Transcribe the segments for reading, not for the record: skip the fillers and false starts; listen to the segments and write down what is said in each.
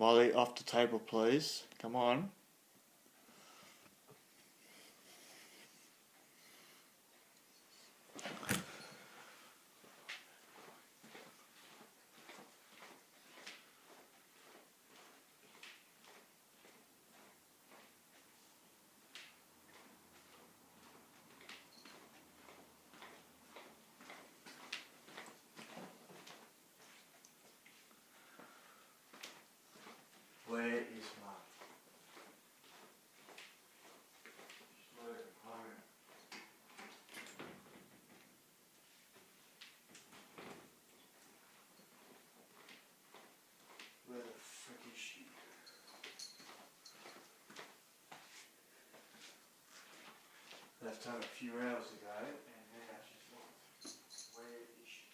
Molly, off the table, please. Come on. Where is Mum? She's not even home. Where the frick is she? Left home a few hours ago and now she's not. Where is she?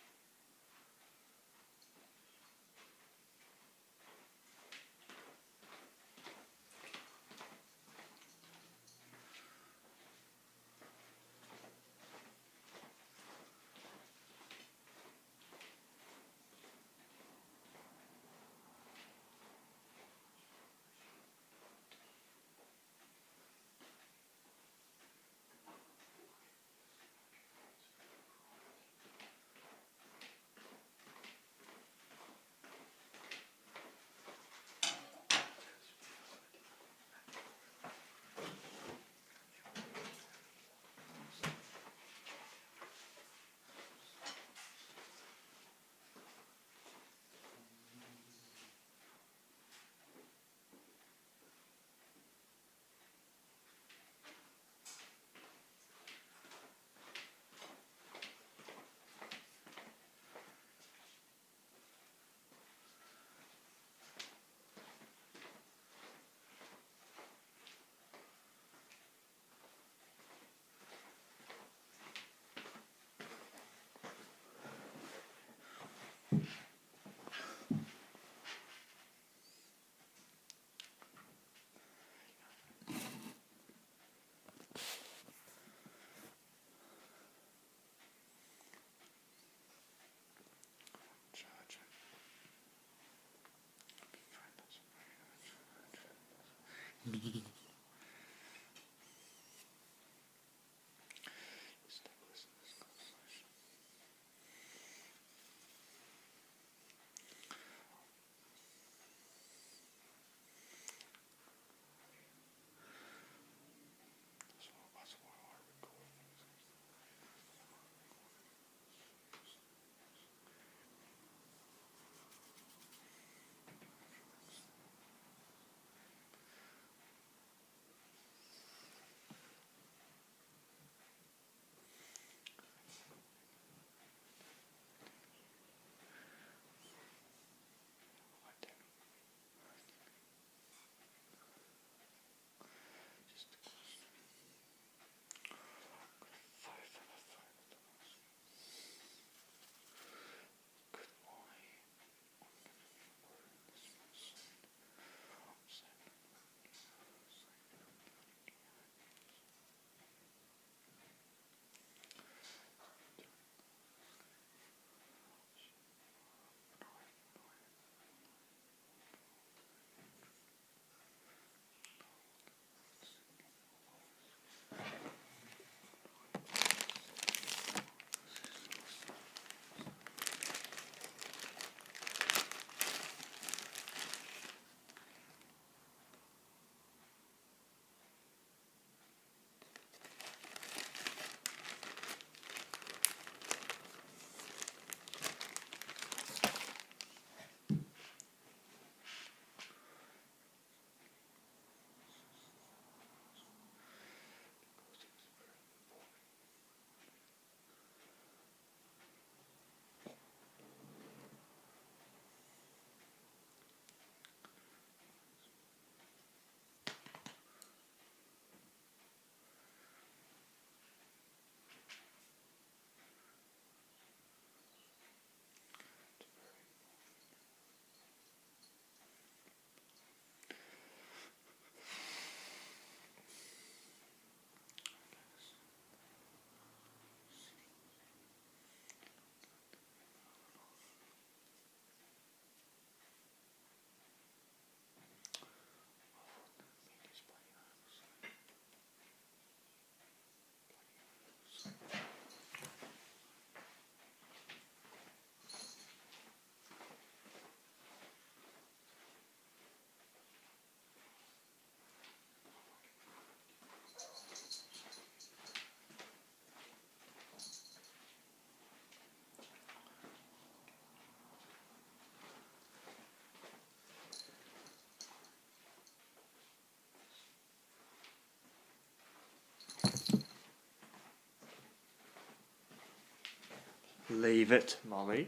Leave it, Molly.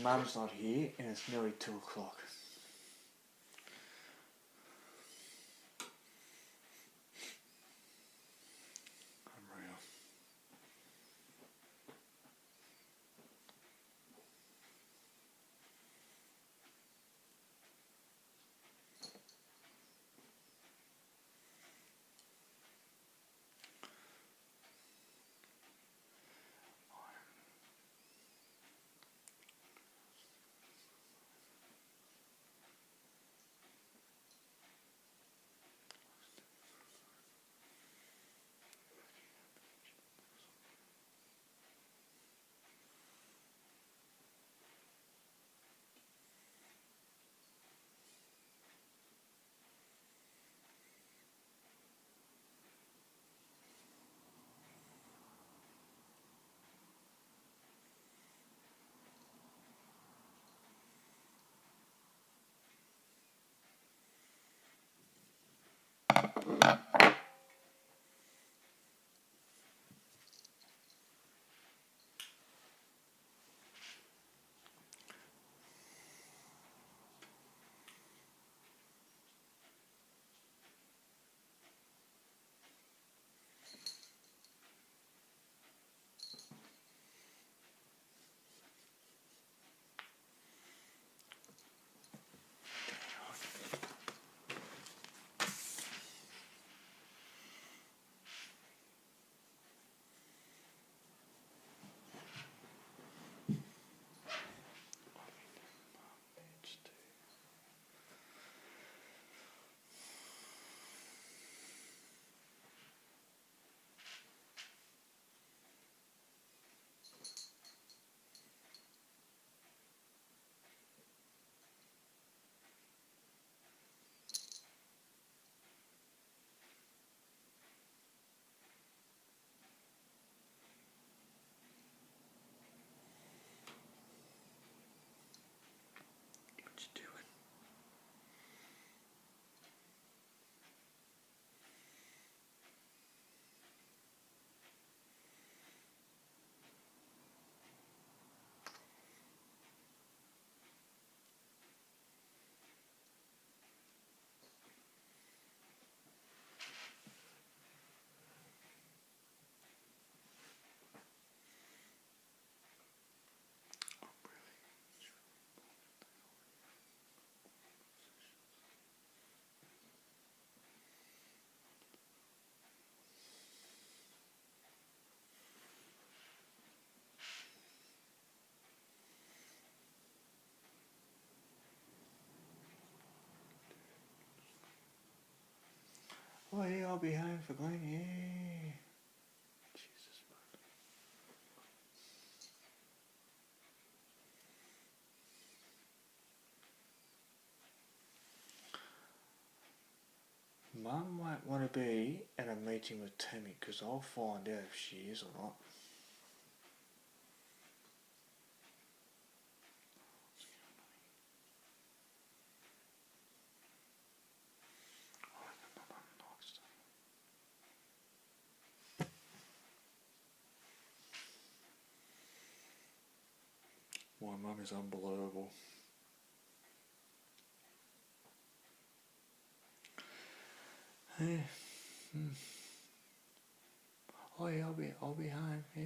Mum's not here and it's nearly 2 o'clock. Unreal. What you doing? Oh yeah, I'll be home for Glenn, yeah. Jesus, Mum might want to be at a meeting with Tammy because I'll find out if she is or not. My mum is unbelievable. Yeah. Oh yeah, I'll be home, yeah.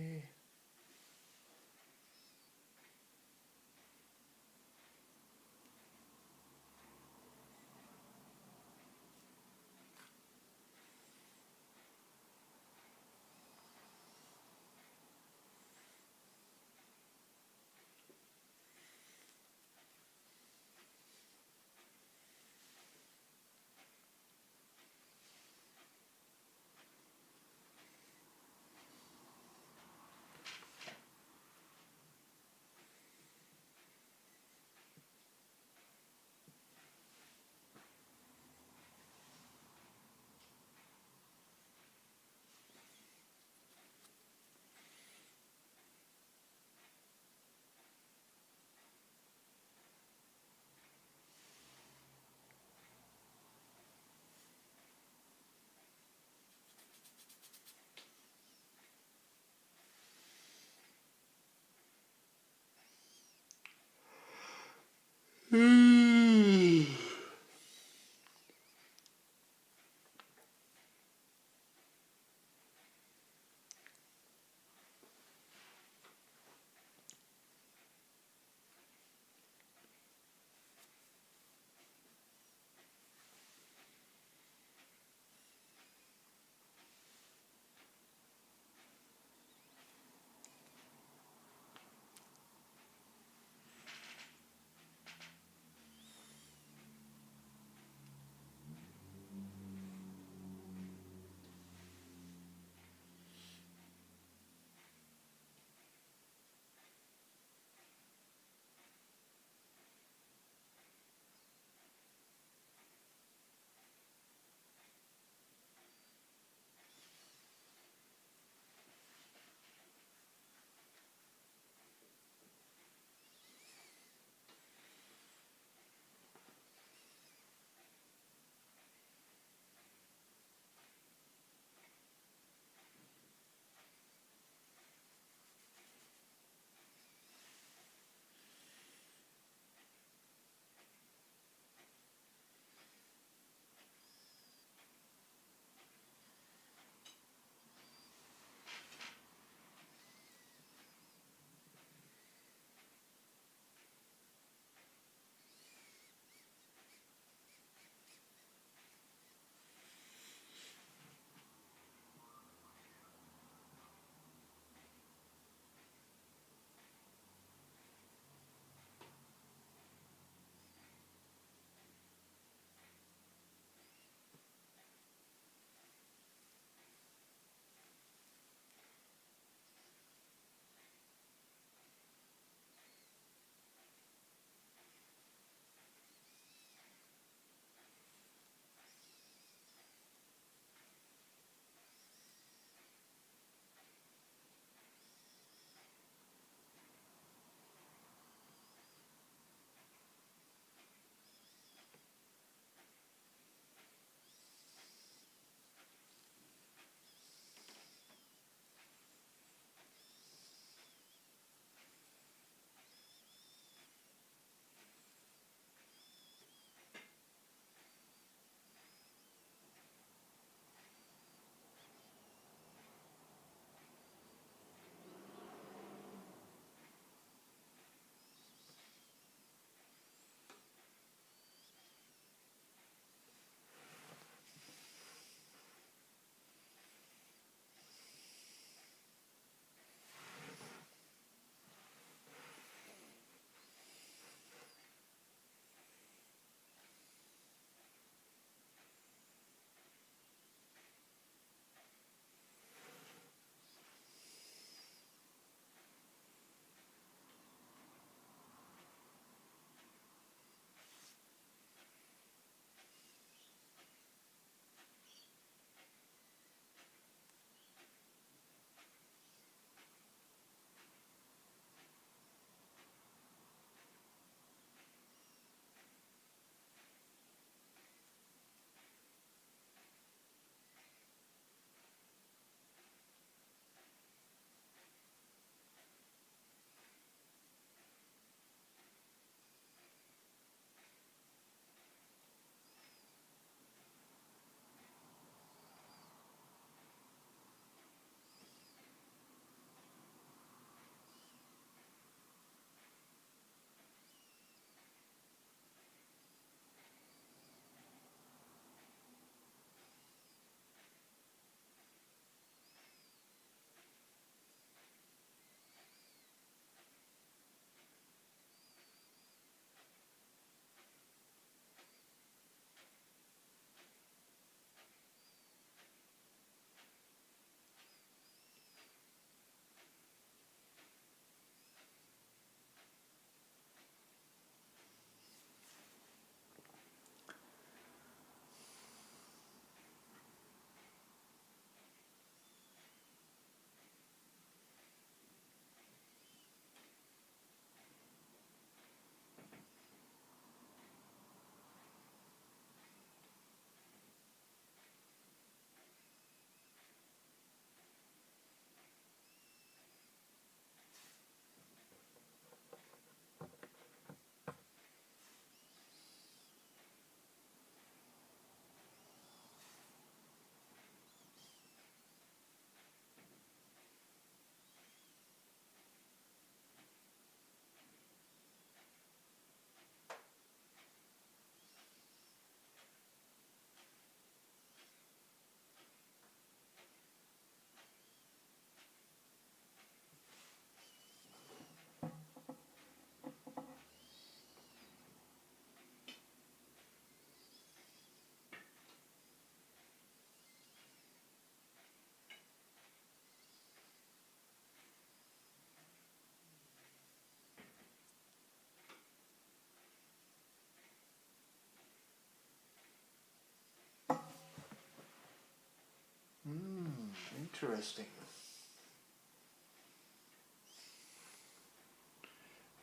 Interesting.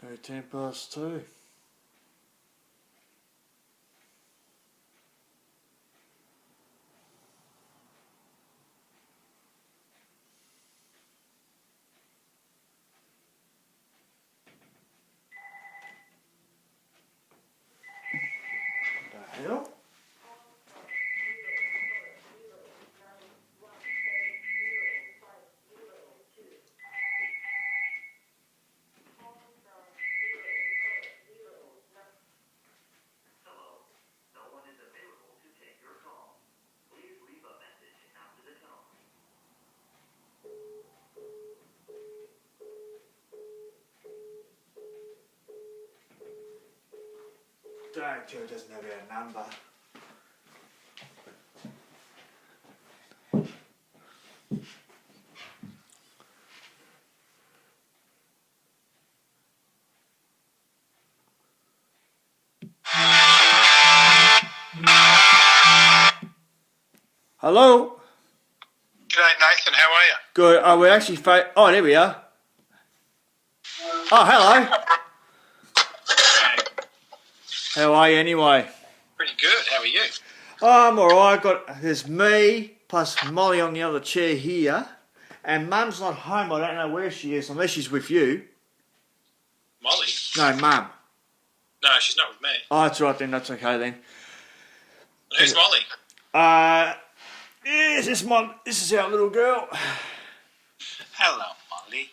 No 2:10. The hell? Joe doesn't have our number. Hello? G'day Nathan, how are you? Good. Oh, we're actually oh, there we are. Oh, hello. How are you anyway? Pretty good, how are you? Oh, I'm alright. There's me plus Molly on the other chair here, and Mum's not home. I don't know where she is unless she's with you. Molly? No, Mum. No, she's not with me. Oh, that's right then. That's okay then. Who's Molly? Yes, this is our little girl. Hello, Molly.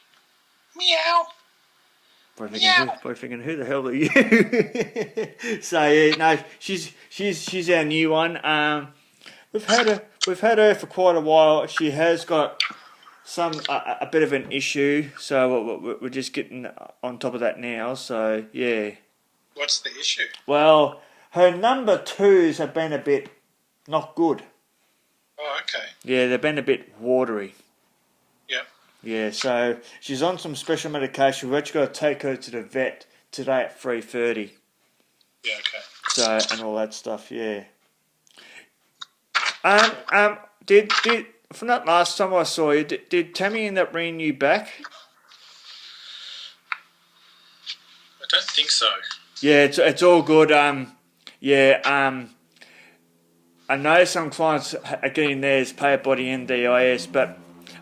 Meow. Probably thinking, who the hell are you? So yeah, no, she's our new one. We've had her for quite a while. She has got a bit of an issue, so we're just getting on top of that now. So yeah. What's the issue? Well, her number 2s have been a bit not good. Oh, okay. Yeah, they've been a bit watery. Yep. Yeah, so she's on some special medication. We've actually got to take her to the vet today at 3:30. Yeah, okay. So, and all that stuff, yeah. Did from that last time I saw you, did Tammy end up bringing you back? I don't think so. Yeah, it's all good. I know some clients are getting theirs paid by the NDIS, but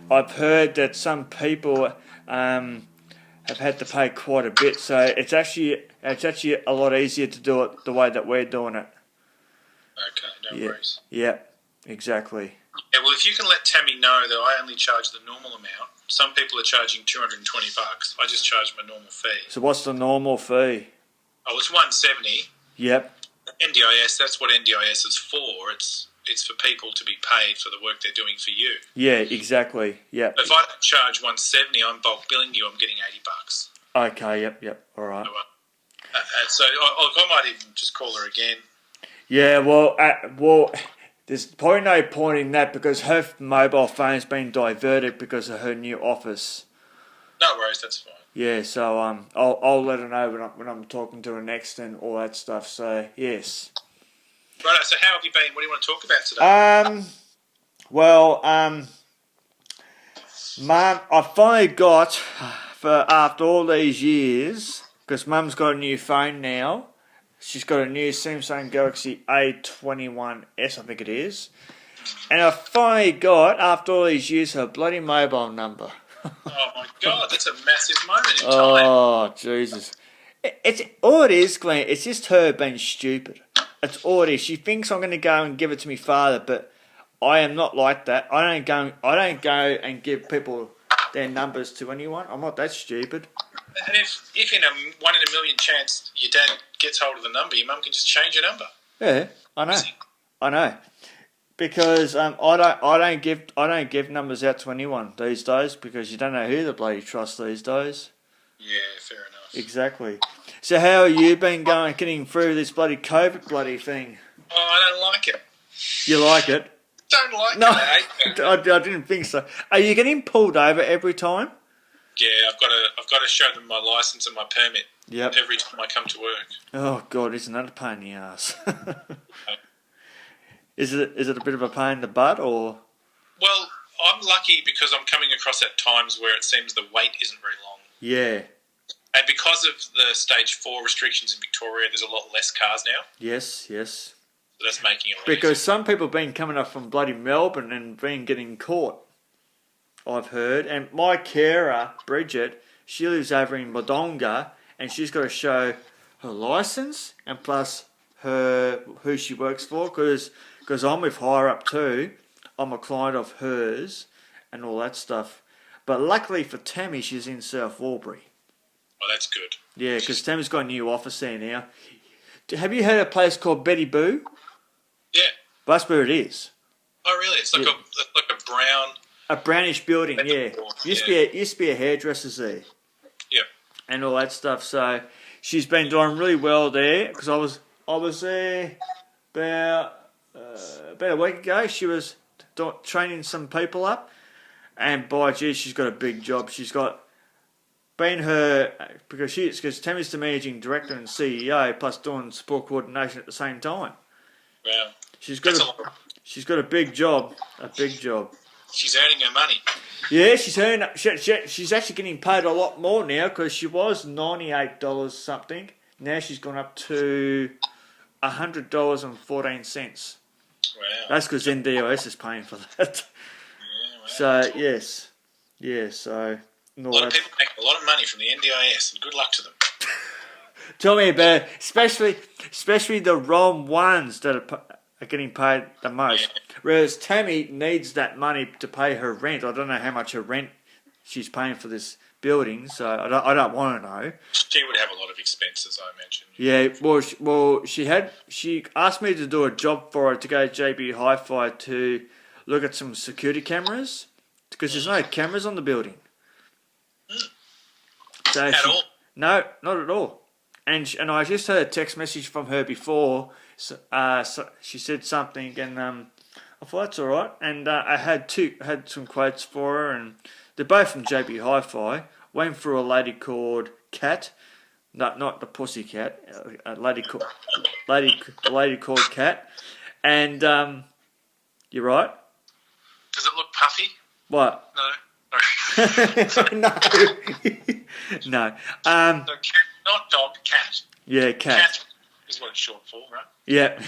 I've heard that some people have had to pay quite a bit. So it's actually a lot easier to do it the way that we're doing it. Okay, no worries. Yeah, exactly. Yeah, well, if you can let Tammy know that I only charge the normal amount. Some people are charging $220. I just charge my normal fee. So what's the normal fee? Oh, it's $170. Yep. NDIS, that's what NDIS is for. It's for people to be paid for the work they're doing for you. Yeah, exactly. Yep. If I don't charge $170, I'm bulk billing you. I'm getting $80. Okay. Yep. All right. So I might even just call her again. Yeah. Well, there's probably no point in that because her mobile phone's been diverted because of her new office. No worries, that's fine. Yeah, so I'll let her know when I'm talking to her next and all that stuff. So yes. Right. So how have you been? What do you want to talk about today? Mum, I finally got after all these years because Mum's got a new phone now. She's got a new Samsung Galaxy A21s, I think it is, and I finally got after all these years her bloody mobile number. Oh my God, that's a massive moment in time. Oh Jesus! It's all it is, Glenn. It's just her being stupid. It's all it is. She thinks I'm going to go and give it to my father, but I am not like that. I don't go and give people their numbers to anyone. I'm not that stupid. And if in a 1 in a million chance your dad gets hold of the number, your mum can just change your number. Yeah, I know. Because I don't give numbers out to anyone these days because you don't know who to bloody trust these days. Yeah, fair enough. Exactly. So how have you been getting through this bloody COVID bloody thing? Oh, I don't like it. You like it? Don't like no, it. I hate it. I didn't think so. Are you getting pulled over every time? Yeah, I've got to show them my license and my permit. Yep. Every time I come to work. Oh God, isn't that a pain in the ass? Is it a bit of a pain in the butt or? Well, I'm I'm lucky because I'm coming across at times where it seems the wait isn't very long. Yeah. And because of the stage 4 restrictions in Victoria, there's a lot less cars now. Yes. So that's making it Because some people have been coming up from bloody Melbourne and been getting caught, I've heard. And my carer, Bridget, she lives over in Wodonga, and she's got to show her licence and plus who she works for, because I'm with Higher Up too. I'm a client of hers and all that stuff. But luckily for Tammy, she's in South Albury. Oh, that's good. Yeah, because Tammy's got a new office there now. Have you heard of a place called Betty Boo? Yeah. That's where it is. Oh, really? It's like a brown... A brownish building, yeah. Used to be a hairdresser's there. Yeah. And all that stuff. So she's been doing really well there, because I was there about a week ago. She was training some people up, and by gee, she's got a big job. She's got because Tammy's the managing director and CEO, plus doing support coordination at the same time. Wow. She's got a big job. She's earning her money. Yeah, she's actually getting paid a lot more now, because she was $98 something. Now she's gone up to $100.14. Wow. That's because NDIS is paying for that. Yeah, wow. So yes, yeah. So a lot of people make a lot of money from the NDIS, and good luck to them. Tell me about it, especially the wrong ones that are getting paid the most. Yeah. Whereas Tammy needs that money to pay her rent. I don't know how much her rent she's paying for this building, so I don't want to know. She would have a lot of expenses, I imagine. Yeah, well, she asked me to do a job for her to go to JB Hi-Fi to look at some security cameras, because there's no cameras on the building. So at all? No, not at all. And I just heard a text message from her before. So she said something, and I thought that's all right. And I had some quotes for her, and they're both from JB Hi-Fi. Went through a lady called Kat, not the pussy cat, a lady called Kat, and you're right. Does it look puffy? What? No. No. No. Not dog, cat. Yeah, cat. Cat is what it's short for, right? Yeah.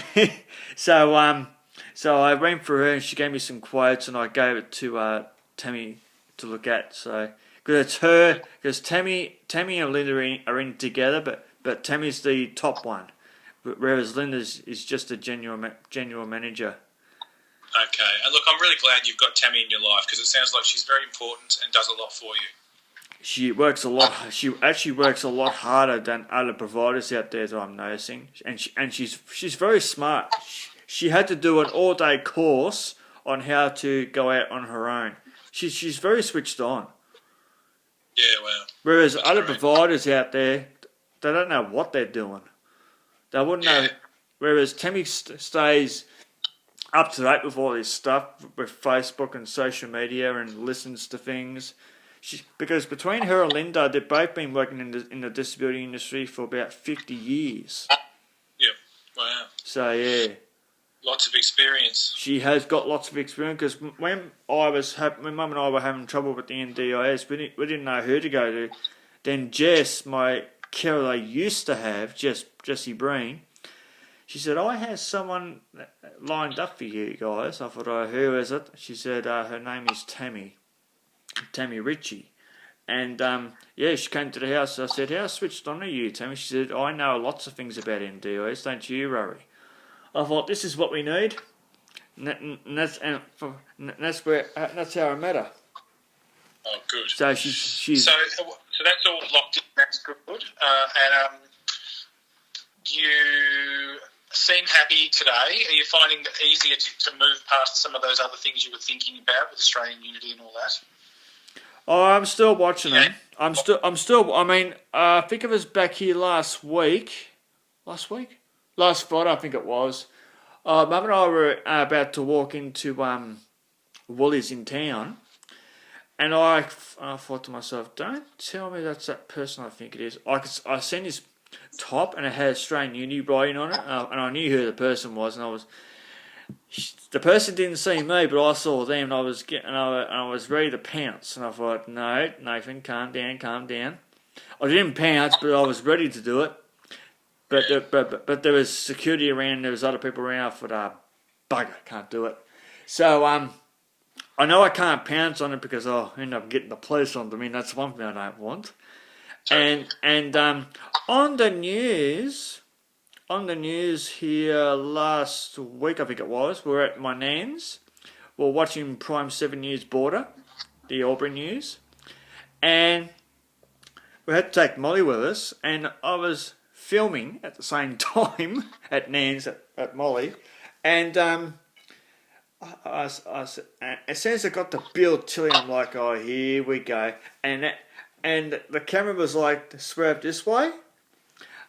So I went through her, and she gave me some quotes, and I gave it to Tammy to look at. So because Tammy and Linda are in together, but Tammy's the top one, whereas Linda's is just a genuine manager. Okay, and look, I'm really glad you've got Tammy in your life, because it sounds like she's very important and does a lot for you. She works a lot. She actually works a lot harder than other providers out there that I'm noticing, and she's very smart. She had to do an all-day course on how to go out on her own. She's very switched on. Yeah, well. Whereas other providers out there, they don't know what they're doing. They wouldn't know. Whereas Tammy stays up to date with all this stuff with Facebook and social media, and listens to things. Because between her and Linda, they've both been working in the disability industry for about 50 years. Yeah, wow. So yeah, lots of experience. She has got lots of experience, because when Mum and I were having trouble with the NDIS, we didn't know who to go to. Then Jess, my carer I used to have, Jessie Breen, she said, I have someone lined up for you guys. I thought, oh, who is it? She said, her name is Tammy Ritchie. And she came to the house. I said, how switched on are you, Tammy? She said, I know lots of things about NDIS, don't you, Rory? I thought, this is what we need. And that's how I met her. Oh, good. So she's so that's all locked in. That's good. And you seem happy today. Are you finding it easier to move past some of those other things you were thinking about with Australian Unity and all that? Oh, I'm still watching them. I mean, I think it was back here last Friday, I think it was. Mum and I were about to walk into Woolies in town, and I thought to myself, don't tell me that's that person I think it is. I seen his top, and it had Australian Unity writing on it, and I knew who the person was, and The person didn't see me, but I saw them, and I was ready to pounce. And I thought, no, Nathan, calm down, calm down. I didn't pounce, but I was ready to do it. But there was security around, there was other people around. I thought, bugger, can't do it. So I know I can't pounce on it because I'll end up getting the police onto me. And that's one thing I don't want. And on the news here last week, I think it was, we were at my nan's. We were watching Prime 7 News Border, the Auburn News, and we had to take Molly with us, and I was filming at the same time at Nan's at Molly, and as soon as I got to Bill Tilly, I'm like, oh, here we go, and the camera was like, swerve this way.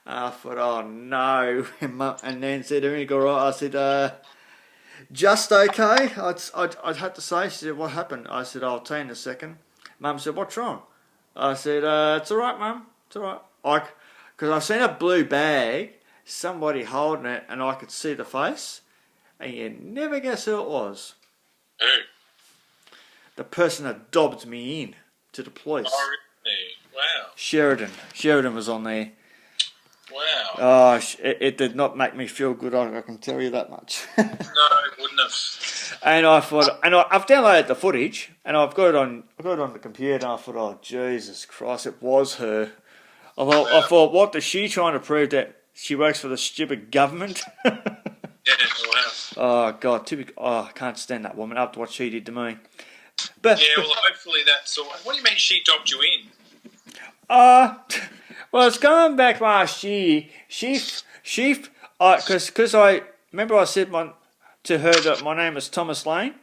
I thought, oh no, and Nan said, everything go right? I said, just okay, I'd have to say. She said, what happened? I said, I'll tell you in a second. Mum said, what's wrong? I said, it's alright, Mum, it's alright. Because I seen a blue bag, somebody holding it, and I could see the face, and you never guess who it was. Who? The person that dobbed me in to the police. Oh, really? Wow. Sheridan was on there. Wow. Oh, it did not make me feel good, I can tell you that much. No, it wouldn't have. And I thought, I've downloaded the footage, and I've got it on the computer, and I thought, oh, Jesus Christ, it was her. I thought, what is she trying to prove, that she works for the stupid government? Yeah, wow. Oh, God, I can't stand that woman after what she did to me. But yeah, well, hopefully that's all. What do you mean she dobbed you in? Well, it's going back last year. Because I remember I said to her that my name is Thomas Lane,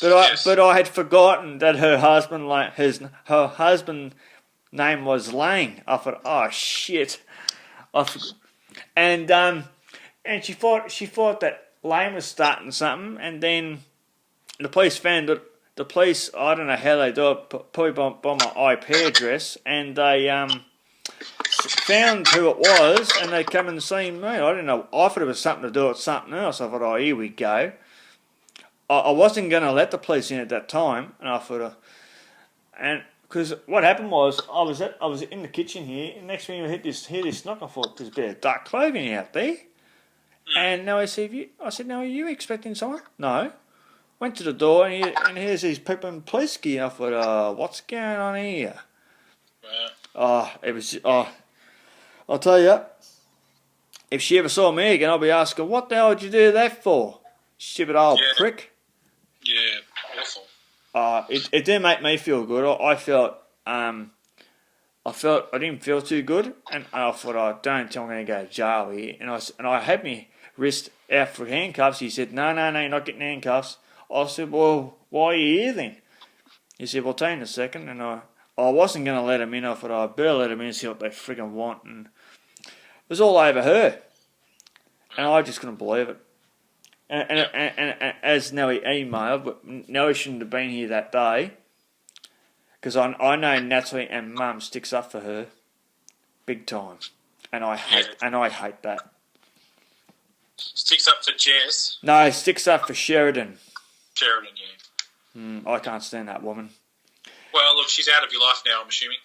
but I had forgotten that her husband name was Lane. I thought, oh shit, and she thought that Lane was starting something, and then the police found it. The police, I don't know how they do it, probably by my IP address, and they found who it was, and they come and seen me. I didn't know. I thought it was something to do with something else. I thought, oh, here we go. I wasn't going to let the police in at that time, and I thought, and because what happened was, I was in the kitchen here, and next thing I hear this knock. I thought there's a bit of dark clothing out there, and now I said, "No, are you expecting someone?" No. Went to the door, and here's these people in police gear. I thought, what's going on here? It was. I'll tell you, if she ever saw me again, I'll be asking, what the hell did you do that for? Stupid old prick. Yeah, awful. It didn't make me feel good. I felt I didn't feel too good, and I thought, oh, don't tell me I'm going to go to jail here. And I had my wrist out for handcuffs. He said, no, you're not getting handcuffs. I said, well, why are you here then? He said, well, tell you in a second. And I wasn't going to let him in. I thought, I better let him in and see what they friggin' want. And it was all over her. And I just couldn't believe it. And as Nelly emailed, but Nelly shouldn't have been here that day. Because I know Natalie and Mum sticks up for her big time. And I hate that. Sticks up for Jess? No, sticks up for Sheridan. Sheridan, yeah. I can't stand that woman. Well, look, she's out of your life now, I'm assuming.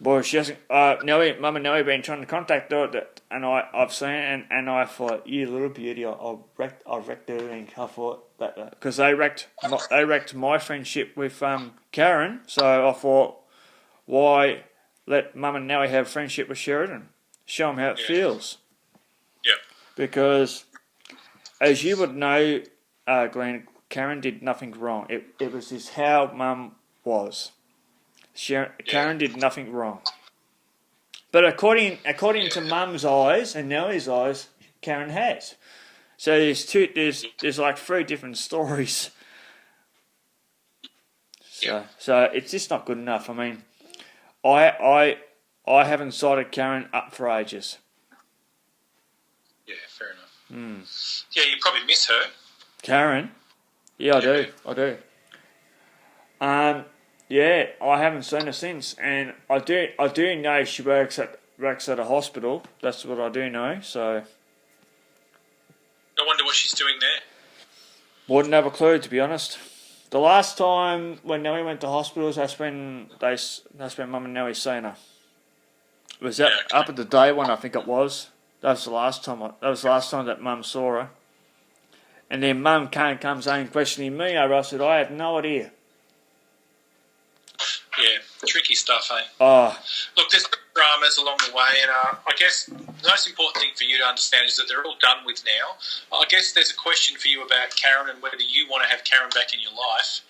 Well, she hasn't. Mum and Nelly been trying to contact her, and I've seen it, and I thought, you little beauty, I wrecked everything. I thought that because they wrecked my friendship with Karen, so I thought, why let Mum and Nelly have friendship with Sheridan? Show them how it feels. Yeah. Because, as you would know, Glenn, Karen did nothing wrong. It was just how Mum was. Karen did nothing wrong. But according to Mum's eyes and Nellie's eyes, Karen has. So there's like 3 different stories. So it's just not good enough. I mean, I haven't sided Karen up for ages. Yeah, fair enough. Yeah, you probably miss her. Karen? Yeah, I do. Yeah, I haven't seen her since, and I do know she works at a hospital. That's what I do know. So I wonder what she's doing there? Wouldn't have a clue, to be honest. The last time when Nelly went to hospitals, that's when Mum and Nelly seen her. Was that up at the day one? I think it was. That was the last time. That was the last time that Mum saw her. And then Mum comes home questioning me over. I said, I had no idea. Yeah, tricky stuff, eh? Oh, Look, there's dramas along the way, and I guess the most important thing for you to understand is that they're all done with now. I guess there's a question for you about Karen and whether you want to have Karen back in your life.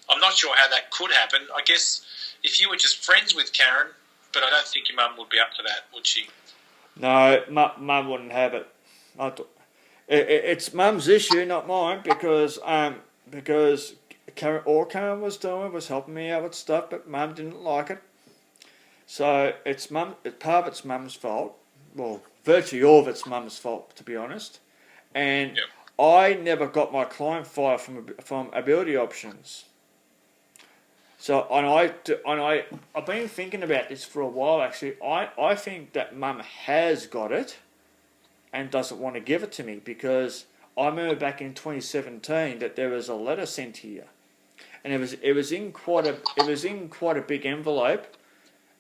I'm not sure how that could happen. I guess if you were just friends with Karen, but I don't think your mum would be up to that, would she? no, Mum wouldn't have it. It's Mum's issue, not mine, because Karen was doing was helping me out with stuff, but Mum didn't like it. So it's part of it's Mum's fault. Well, virtually all of it's Mum's fault, to be honest. And Yep. I never got my client file from Ability Options. So I've been thinking about this for a while. Actually, I think that Mum has got it, and doesn't want to give it to me, because I remember back in 2017 that there was a letter sent here, and it was in quite a big envelope,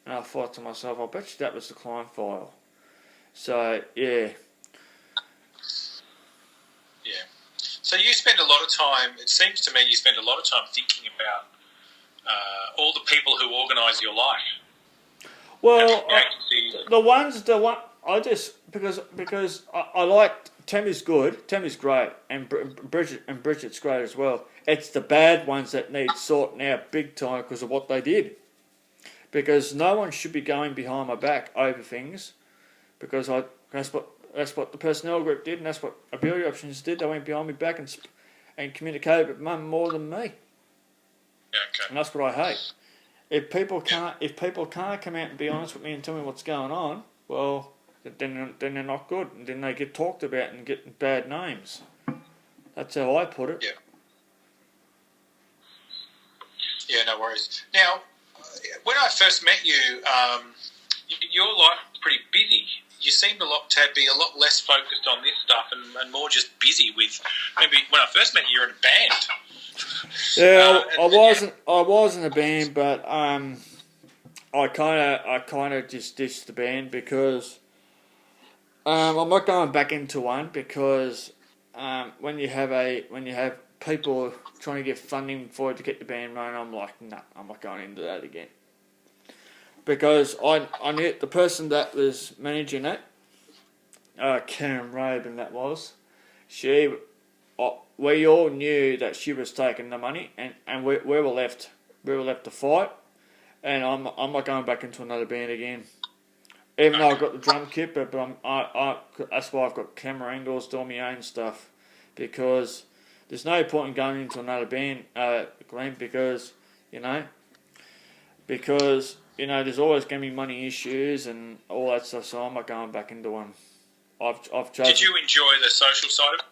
and I thought to myself, I bet you that was the client file. So yeah. Yeah. So you spend a lot of time, it seems to me you spend a lot of time thinking about all the people who organise your life. Well, Agencies. I just because I like Tammy's good, Tammy's great, and Bridget's great as well. It's the bad ones that need sorting out big time because of what they did. Because no one should be going behind my back over things, because that's what the personnel group did, and that's what Ability Options did. They went behind my back and communicated with Mum more than me. Yeah, okay. And that's what I hate. If people can't come out and be honest with me and tell me what's going on, well, then they're not good, and then they get talked about and get bad names. That's how I put it. Yeah. Yeah, no worries. Now, when I first met you, your life was pretty busy. You seemed to be a lot less focused on this stuff and more just busy with. Maybe when I first met you, you were in a band. Yeah, I was in a band, but I kind of just ditched the band because I'm not going back into one, because when you have people trying to get funding for it to get the band running, I'm like, nah, I'm not going into that again. Because I knew the person that was managing it, Karen Rabin, that was, we all knew that she was taking the money, and we were left to fight, and I'm not going back into another band again. Even though I've got the drum kit, but that's why I've got camera angles, doing my own stuff, because there's no point in going into another band, Glenn, because there's always going to be money issues and all that stuff, so I'm not going back into one. I've chosen. Did you enjoy the social side of it?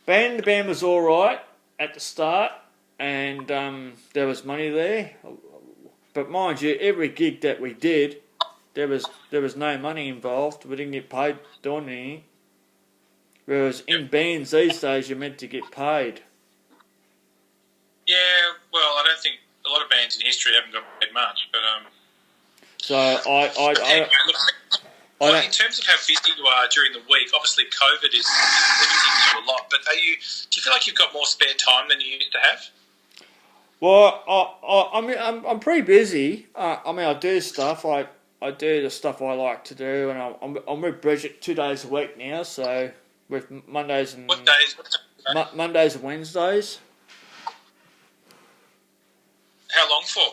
The band was all right at the start, and there was money there. But mind you, every gig that we did, there was no money involved. We didn't get paid doing anything. Whereas in bands these days, you're meant to get paid. Yeah, well, I don't think a lot of bands in history haven't got paid much, but So I Well, in terms of how busy you are during the week, obviously COVID is limiting you a lot. But do you feel like you've got more spare time than you used to have? Well, I'm pretty busy. I do stuff. I do the stuff I like to do, and I'm with Bridget 2 days a week now. So with Mondays and What days? Mondays and Wednesdays. How long for?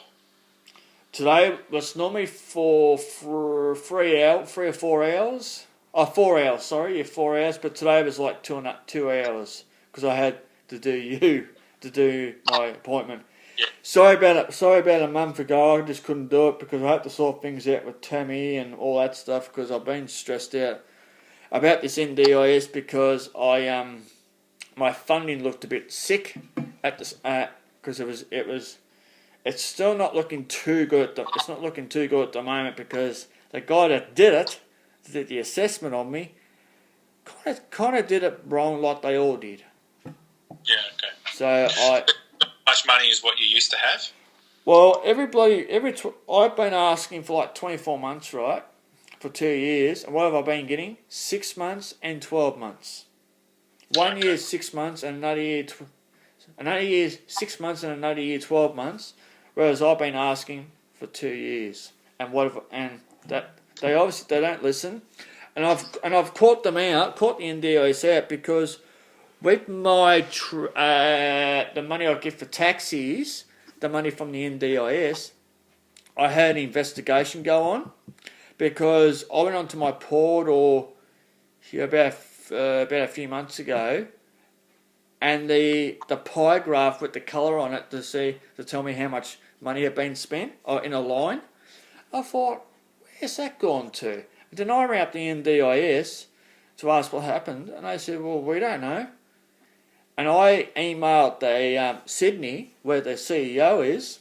Today was normally for 3 or 4 hours. 4 hours, sorry, 4 hours. But today was like 2 hours because I had to do my appointment. Yeah. Sorry about a month ago. I just couldn't do it because I had to sort things out with Tammy and all that stuff, because I've been stressed out about this NDIS, because my funding looked a bit sick at this because it's still not looking too good. It's not looking too good at the moment, because the guy that did the assessment on me, kind of did it wrong, like they all did. Yeah, okay. So How much money is what you used to have? Well, I've been asking for like 24 months, right, for 2 years, and what have I been getting? 6 months and 12 months. 1 year, 6 months, and another year, another year, 6 months, and another year, 12 months. Whereas I've been asking for 2 years, and that they obviously don't listen, and I've caught the NDIS out because with my the money I get for taxis, the money from the NDIS, I had an investigation go on because I went onto my portal about a few months ago, and the pie graph with the colour on it to tell me how much money had been spent in a line. I thought, where's that gone to? And then I rang up the NDIS to ask what happened, and they said, well, we don't know. And I emailed the Sydney, where the CEO is,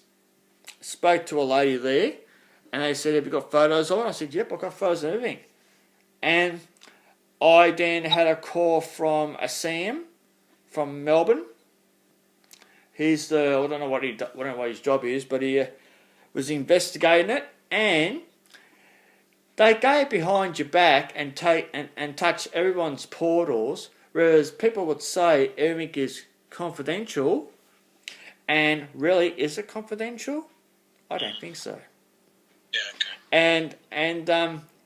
spoke to a lady there, and they said, have you got photos of it? I said, yep, I've got photos of everything. And I then had a call from a Sam from Melbourne. I don't know what his job is, but he was investigating it, and they go behind your back and touch everyone's portals. Whereas people would say everything is confidential, and really, is it confidential? I don't think so. Yeah, okay. And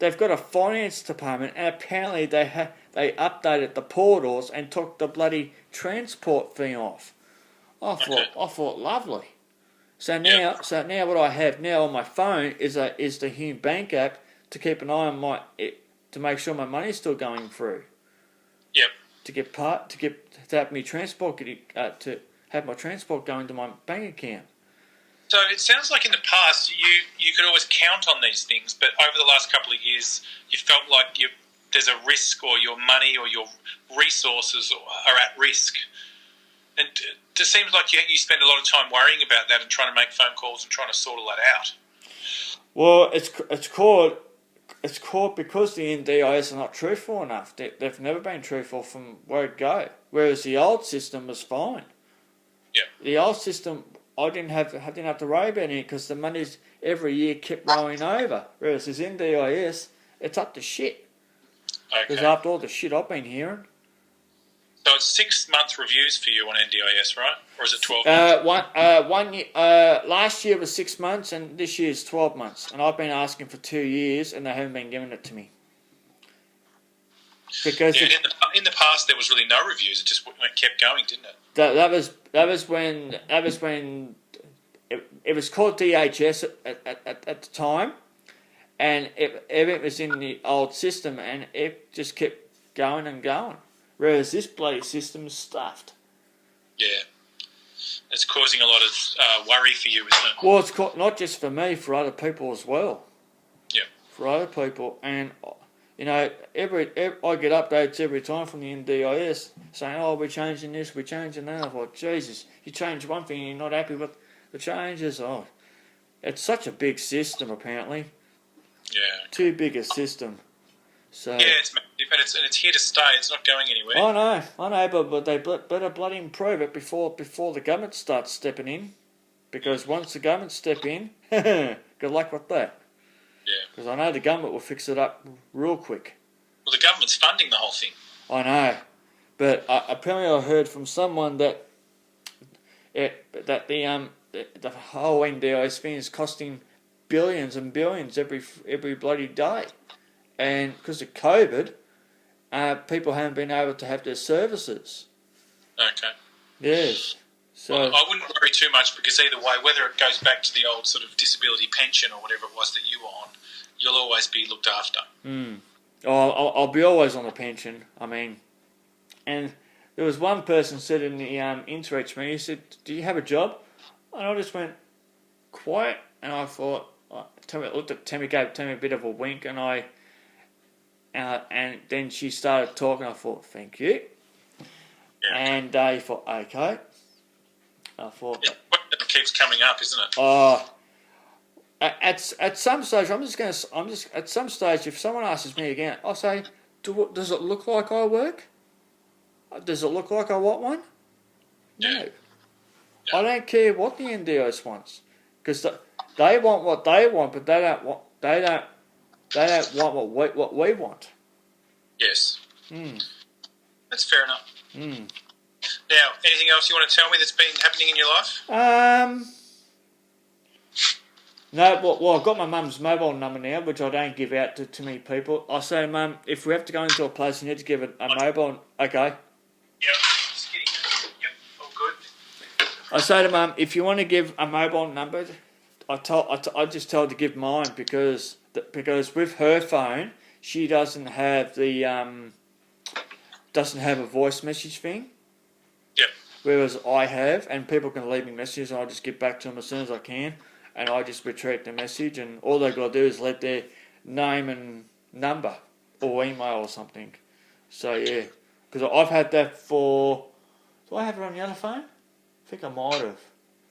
they've got a finance department, and apparently they updated the portals and took the bloody transport fee off. I thought lovely. So now what I have now on my phone is the Hume Bank app to keep an eye on to make sure my money's still going through. Yep. To have my transport going to my bank account. So it sounds like in the past you could always count on these things, but over the last couple of years you felt like there's a risk, or your money or your resources are at risk. And it just seems like you spend a lot of time worrying about that and trying to make phone calls and trying to sort all that out. Well, it's called because the NDIS are not truthful enough. They've never been truthful from word go. Whereas the old system was fine. Yeah. The old system, I didn't have to worry about it because the money's every year kept rolling over. Whereas this NDIS, it's up to shit. Because Okay. after all the shit I've been hearing. So it's 6 month reviews for you on NDIS, right? Or is it 12 months? 1 year. Last year was 6 months, and this year's 12 months. And I've been asking for 2 years, and they haven't been giving it to me. Because in the past there was really no reviews. It just kept going, didn't it? that was when it was called DHS at the time, and it was in the old system, and it just kept going and going. Whereas this bloody system's stuffed. Yeah. It's causing a lot of worry for you, isn't it? Well, it's not just for me, for other people as well. Yeah. For other people. And, you know, I get updates every time from the NDIS saying, oh, we're changing this, we're changing that. I thought, Jesus, you change one thing and you're not happy with the changes. Oh, it's such a big system, apparently. Yeah. Too big a system. So, yeah, it's massive, and it's here to stay. It's not going anywhere. I know, but they better bloody improve it before the government starts stepping in. Because once the government step in, good luck with that. Yeah. Because I know the government will fix it up real quick. Well, the government's funding the whole thing. I know, but apparently I heard from someone that the whole NDIS thing is costing billions and billions every bloody day. And because of COVID, people haven't been able to have their services. Okay. Yes. So well, I wouldn't worry too much, because either way, whether it goes back to the old sort of disability pension or whatever it was that you were on, you'll always be looked after. I'll be always on the pension. I mean, and there was one person said in the interact me, he said, do you have a job? And I just went quiet, and I thought, looked at Tammy, gave Tammy a bit of a wink, and and then she started talking. I thought, thank you. Yeah. And he thought, okay. I thought, it keeps coming up, isn't it? At some stage, at some stage, if someone asks me again, I'll say, Does it look like I work? Does it look like I want one? No. Yeah. I don't care what the NDIS wants, because they want what they want, but they don't want what we want. Yes. Mm. That's fair enough. Mm. Now, anything else you want to tell me that's been happening in your life? No, well, I've got my mum's mobile number now, which I don't give out to too many people. I say, Mum, if we have to go into a place, you need to give it a mobile. Okay. Yep. Just kidding. Yep. All good. I say to Mum, if you want to give a mobile number, I just tell her to give mine because with her phone, she doesn't have the doesn't have a voice message thing. Yep. Whereas I have, and people can leave me messages, and I just get back to them as soon as I can, and I just retract the message, and all they've got to do is let their name and number or email or something. So yeah, because I've had that for. Do I have it on the other phone? I think I might have.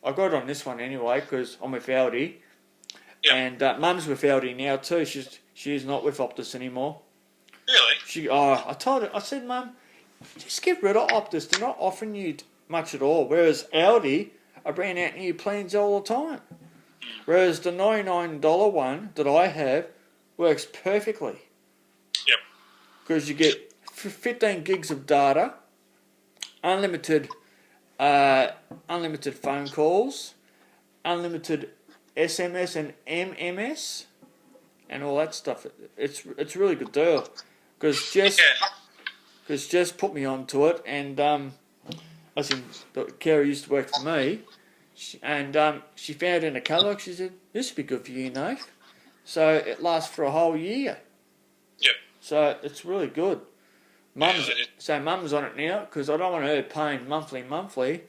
I got it on this one anyway because I'm with Aldi, Yep. and Mum's with Aldi now too. She's not with Optus anymore. Really? I told her, I said, Mum, just get rid of Optus. They're not offering you much at all. Whereas Aldi are bringing out new plans all the time. Whereas the $99 one that I have works perfectly. Yep. Because you get 15 gigs of data, unlimited phone calls, unlimited SMS and MMS, and all that stuff. It's a really good deal. Because Jess put me onto it, and I think Kerry used to work for me, and she found it in a catalogue. She said, "This would be good for you, Nate." So it lasts for a whole year. Yep. So it's really good. Mum's on it now because I don't want her paying monthly.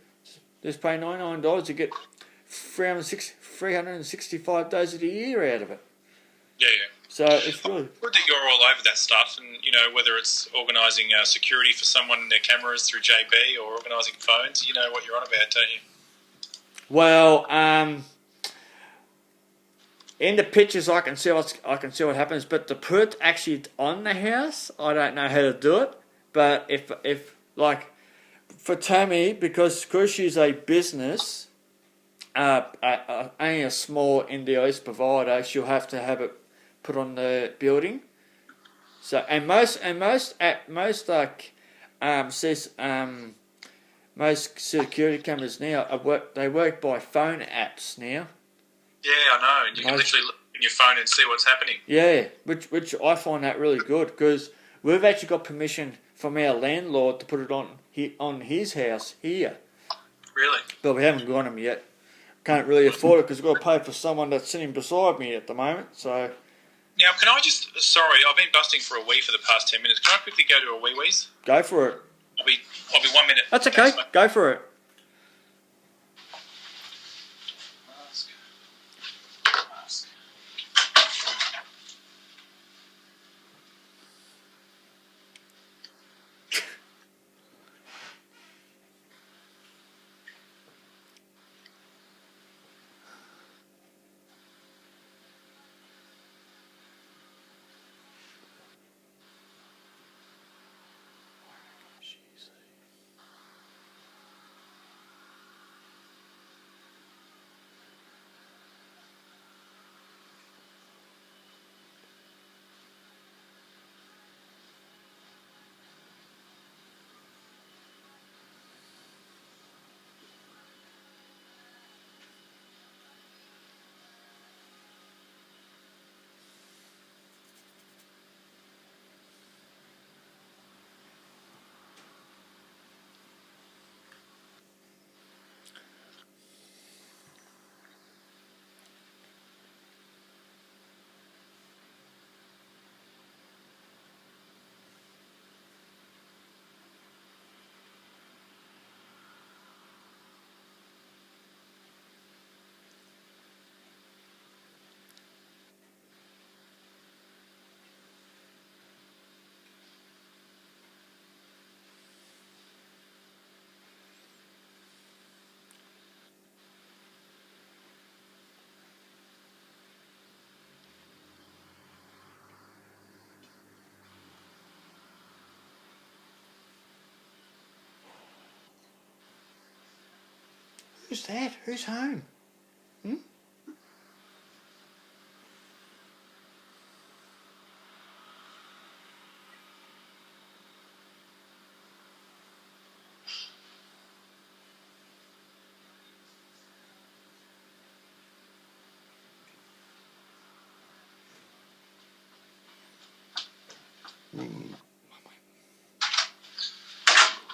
Just pay $99 to get 365 days of the year out of it. Yeah. So it's really good that you're all over that stuff, and whether it's organising security for someone in their cameras through JB or organising phones, you know what you're on about, don't you? well. In the pictures, I can see what happens, but to put actually on the house, I don't know how to do it. But if like for Tammy, because she's a business, only a small NDIS provider, she'll have to have it put on the building. So most security cameras now they work by phone apps now. Yeah, I know. And you can literally look in your phone and see what's happening. Yeah, which I find that really good because we've actually got permission from our landlord to put it on his house here. Really? But we haven't got him yet. Can't really afford it because we've got to pay for someone that's sitting beside me at the moment. So now, can I just? Sorry, I've been busting for a wee for the past 10 minutes. Can I quickly go to a wee-wees? Go for it. I'll be 1 minute. That's okay. Thanks, go for it. Who's that? Who's home? Hmm?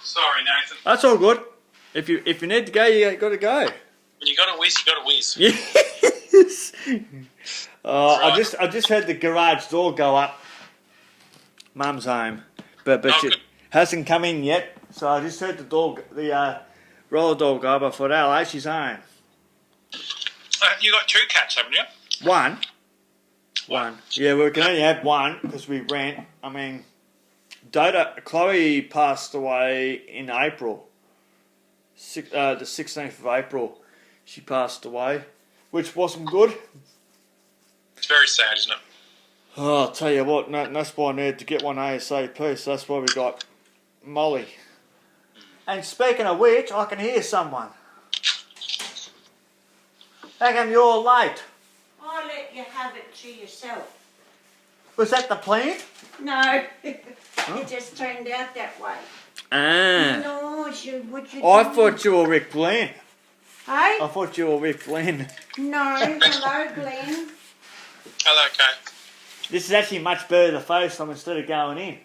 Sorry, Nathan. That's all good. If you need to go, you got to go. When you got a whiz, you got a whiz. Yes. Right. I just had the garage door go up. Mum's home, but she good. hasn't come in yet. So I just heard the roller door go up. I thought, oh, she's home. You got 2 cats, haven't you? One. Yeah, we can only have one because we rent. I mean, Chloe passed away in April. The 16th of April, she passed away, which wasn't good. It's very sad, isn't it? Oh, I'll tell you what, that's why I need to get one ASAP, so that's why we got Molly. And speaking of which, I can hear someone. How come you're late? I'll let you have it to yourself. Was that the plan? No, it just turned out that way. Ah. No, what you I doing? thought you were with Glenn. Hey? I thought you were with Glenn. No, hello, Glenn. Hello, Kate. This is actually much better to FaceTime instead of going in.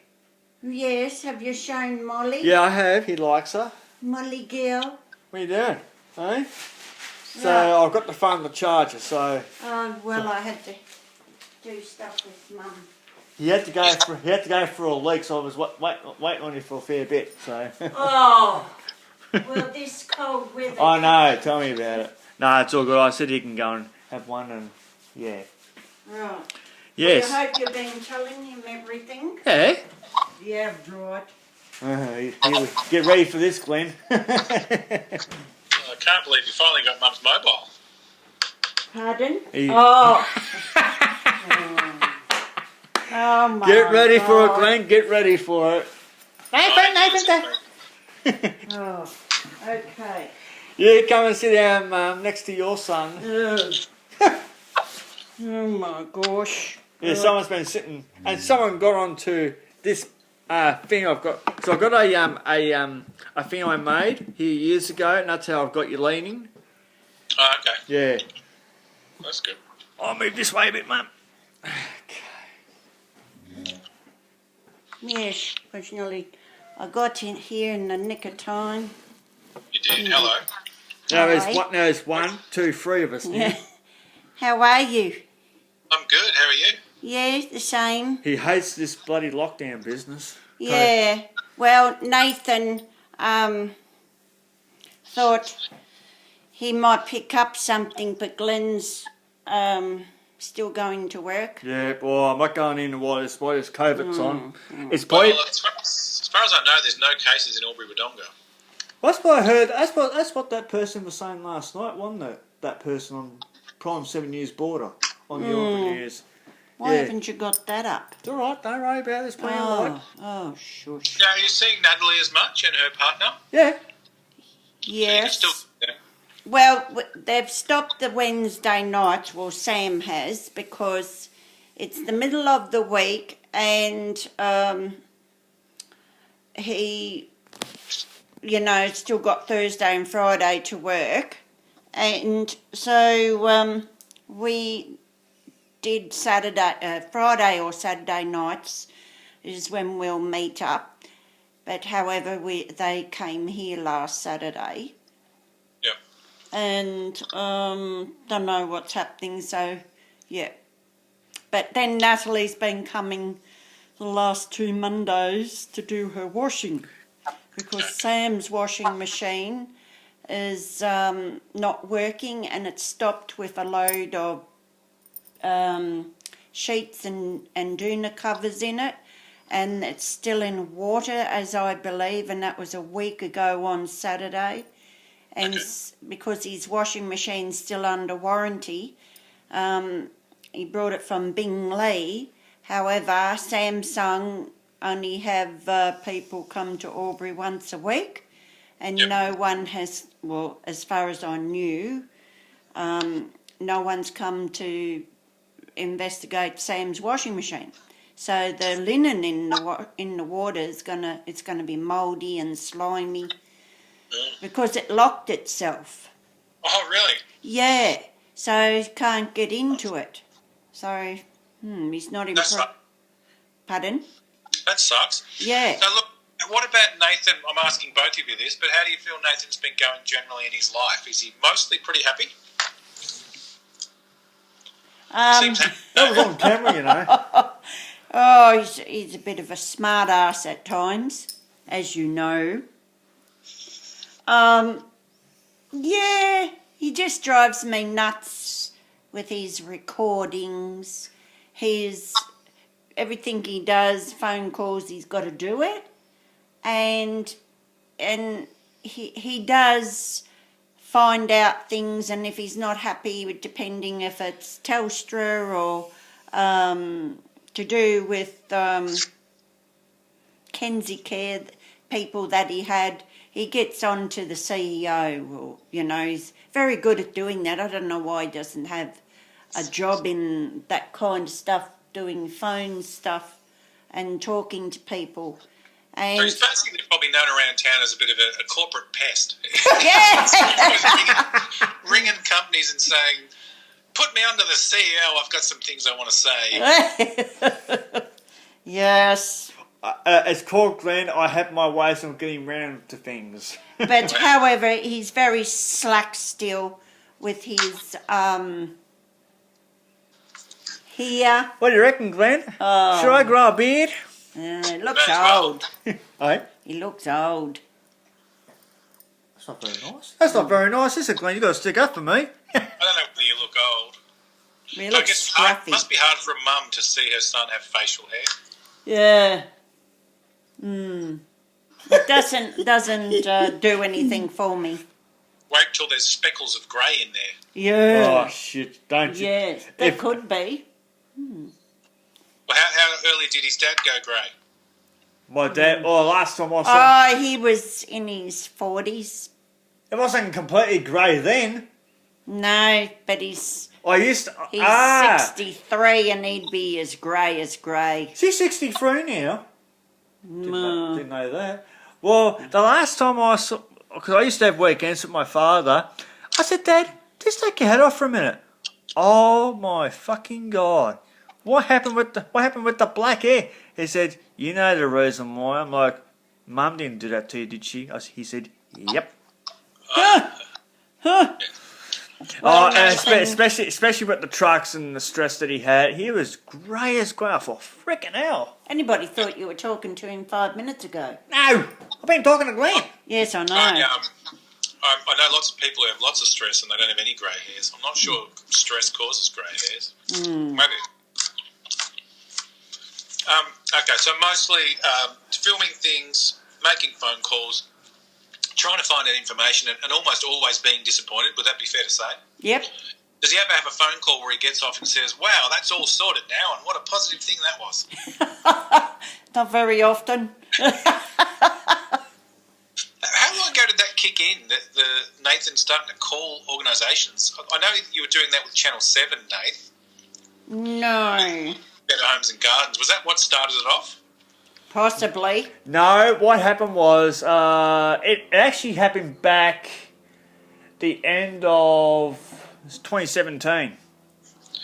Yes, have you shown Molly? Yeah, I have. He likes her. Molly girl. What are you doing? Eh? So Right. I've got the phone on the charger, so Oh, well, I had to do stuff with Mum. he had to go for a leak, so I was waiting on you for a fair bit, so. Oh, well, this cold weather. I know, tell me about it. No, it's all good. I said you can go and have one and yeah. Right. Yes. I hope you've been telling him everything. Yeah. Yeah, right. Get ready for this, Glenn. I can't believe you finally got Mum's mobile. Pardon? He- Oh. Oh, my Get ready for it, God. Glenn. Get ready for it. Oh, okay. Yeah, come and sit down, Mum, next to your son. Oh my gosh. Yeah, someone's been sitting, and someone got onto this thing I've got. So I got a thing I made here years ago, and that's how I've got you leaning. Oh, okay. Yeah. That's good. I'll move this way a bit, Mum. Yes, fortunately, I got in here in the nick of time. You did. Hello. Now Alright. there's 1, 2, 3 of us now. How are you? I'm good. How are you? Yeah, the same. He hates this bloody lockdown business. Yeah. Well, Nathan thought he might pick up something, but Glenn's still going to work. Yeah, well, I'm not going in while this COVID's on. It's Well, probably, as far as I know, there's no cases in Albury-Wodonga. that's what I heard. That's what that person was saying last night, wasn't it? That person on Prime 7 News border on the Albury News. Why Yeah. haven't you got that up? It's all right. Don't worry about it. There's plenty of light. Oh, shush. Now, are you seeing Natalie as much and her partner? Yeah. So you can Yes. still, yeah. Well, they've stopped the Wednesday nights, well, Sam has, because it's the middle of the week and he, still got Thursday and Friday to work. And so we did Friday or Saturday nights is when we'll meet up. But however, they came here last Saturday. Yep. And don't know what's happening, so yeah. But then Natalie's been coming the last 2 Mondays to do her washing because Sam's washing machine is not working and it's stopped with a load of sheets and doona covers in it, and it's still in water, as I believe, and that was a week ago on Saturday. And because his washing machine's still under warranty, he brought it from Binglee. However, Samsung only have people come to Albury once a week, and Yep. no one has, well, as far as I knew, no one's come to investigate Sam's washing machine. So the linen in the water is it's gonna be mouldy and slimy because it locked itself. Oh, really? Yeah, so he can't get into it. So he's not That's impressed. Pardon? That sucks. Yeah. So look, what about Nathan? I'm asking both of you this, but how do you feel Nathan's been going generally in his life? Is he mostly pretty happy? Seems happy. That was on camera, you know. Oh, he's a bit of a smart ass at times, as you know. Yeah, he just drives me nuts with his recordings. Everything he does, phone calls, he's got to do it, and he does find out things, and if he's not happy, depending if it's Telstra or to do with Kenzie Care people that he had, he gets on to the CEO. Well, you know, he's very good at doing that. I don't know why he doesn't have a job in that kind of stuff, doing phone stuff and talking to people. And So he's basically probably known around town as a bit of a corporate pest. yeah. ringing companies and saying, "Put me under the CEO. I've got some things I want to say." Yes. It's called Glenn. I have my ways of getting round to things. But however, he's very slack still with his here. What do you reckon, Glenn? Oh. Should I grow a beard? He looks May as well. old. Hey? He looks old. That's not very nice. That's not very nice, is it, Glenn? You've got to stick up for me. I don't know whether you look old. He I looks guess it's hard, scruffy. must be hard for a mum to see her son have facial hair. Yeah. It doesn't do anything for me. Wait till there's speckles of grey in there. Yeah. Oh, shit. Don't you? Yes, that could be. Well, how early did his dad go grey? My dad, last time I saw Oh, he was in his 40s. it wasn't completely grey then. No, but he's I used to, 63 and he'd be as grey as grey. She's 63 now. Didn't know that. Well, the last time I saw, because I used to have weekends with my father, I said, Dad, just take your head off for a minute. Oh my fucking God. What happened with the black hair? He said, you know the reason why. I'm like, Mum didn't do that to you, did she? He said, yep. And especially with the trucks and the stress that he had, he was grey as grey. I thought, frickin' hell. Anybody thought you were talking to him 5 minutes ago? No, I've been talking to Glenn. Yes, I know. I know lots of people who have lots of stress and they don't have any grey hairs. I'm not sure stress causes grey hairs. Maybe. Okay, so mostly filming things, making phone calls, trying to find out information and almost always being disappointed. Would that be fair to say? Yep. Does he ever have a phone call where he gets off and says, wow, that's all sorted now and what a positive thing that was? Not very often. How long ago did that kick in, the Nathan starting to call organisations? I know you were doing that with Channel 7, Nath. No. Better Homes and Gardens. Was that what started it off? Possibly. No, what happened was it actually happened back the end of 2017.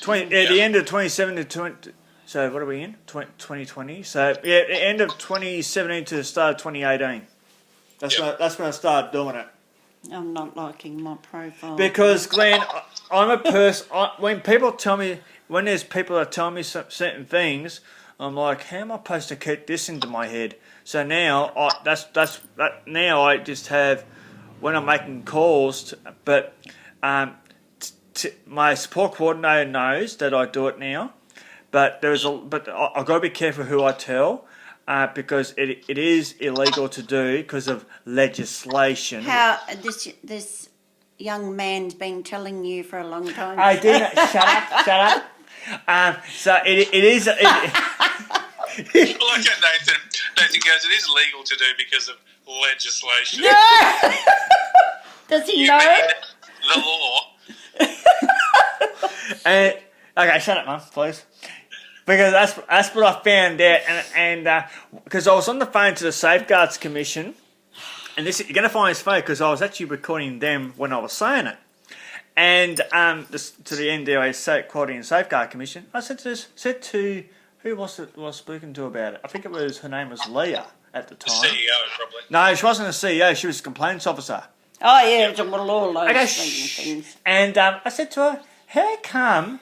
At the end of 2017 so what are we in? 2020. So yeah, the end of 2017 to the start of 2018. That's when I started doing it. I'm not liking my profile. Because Glenn, I'm a person. When there's people that tell me certain things, I'm like, how am I supposed to keep this into my head? So now, now I just have when I'm making calls. But my support coordinator knows that I do it now. But I've got to be careful who I tell. Because it is illegal to do because of legislation. How this young man's been telling you for a long time. I didn't. Shut up. So it is. Like Nathan goes, it is legal to do because of legislation. No! Does he You know? mean the law? And okay, shut up, Mum, please. Because that's what I found out, and because I was on the phone to the Safeguards Commission, and this you're going to find this funny because I was actually recording them when I was saying it, and to the NDIS Quality and Safeguard Commission, I said to who was it was speaking to about it? I think her name was Leah at the The time. CEO, probably. No, she wasn't a CEO. She was a complaints officer. Oh, yeah, it's all those Okay, things. and I said to her, how come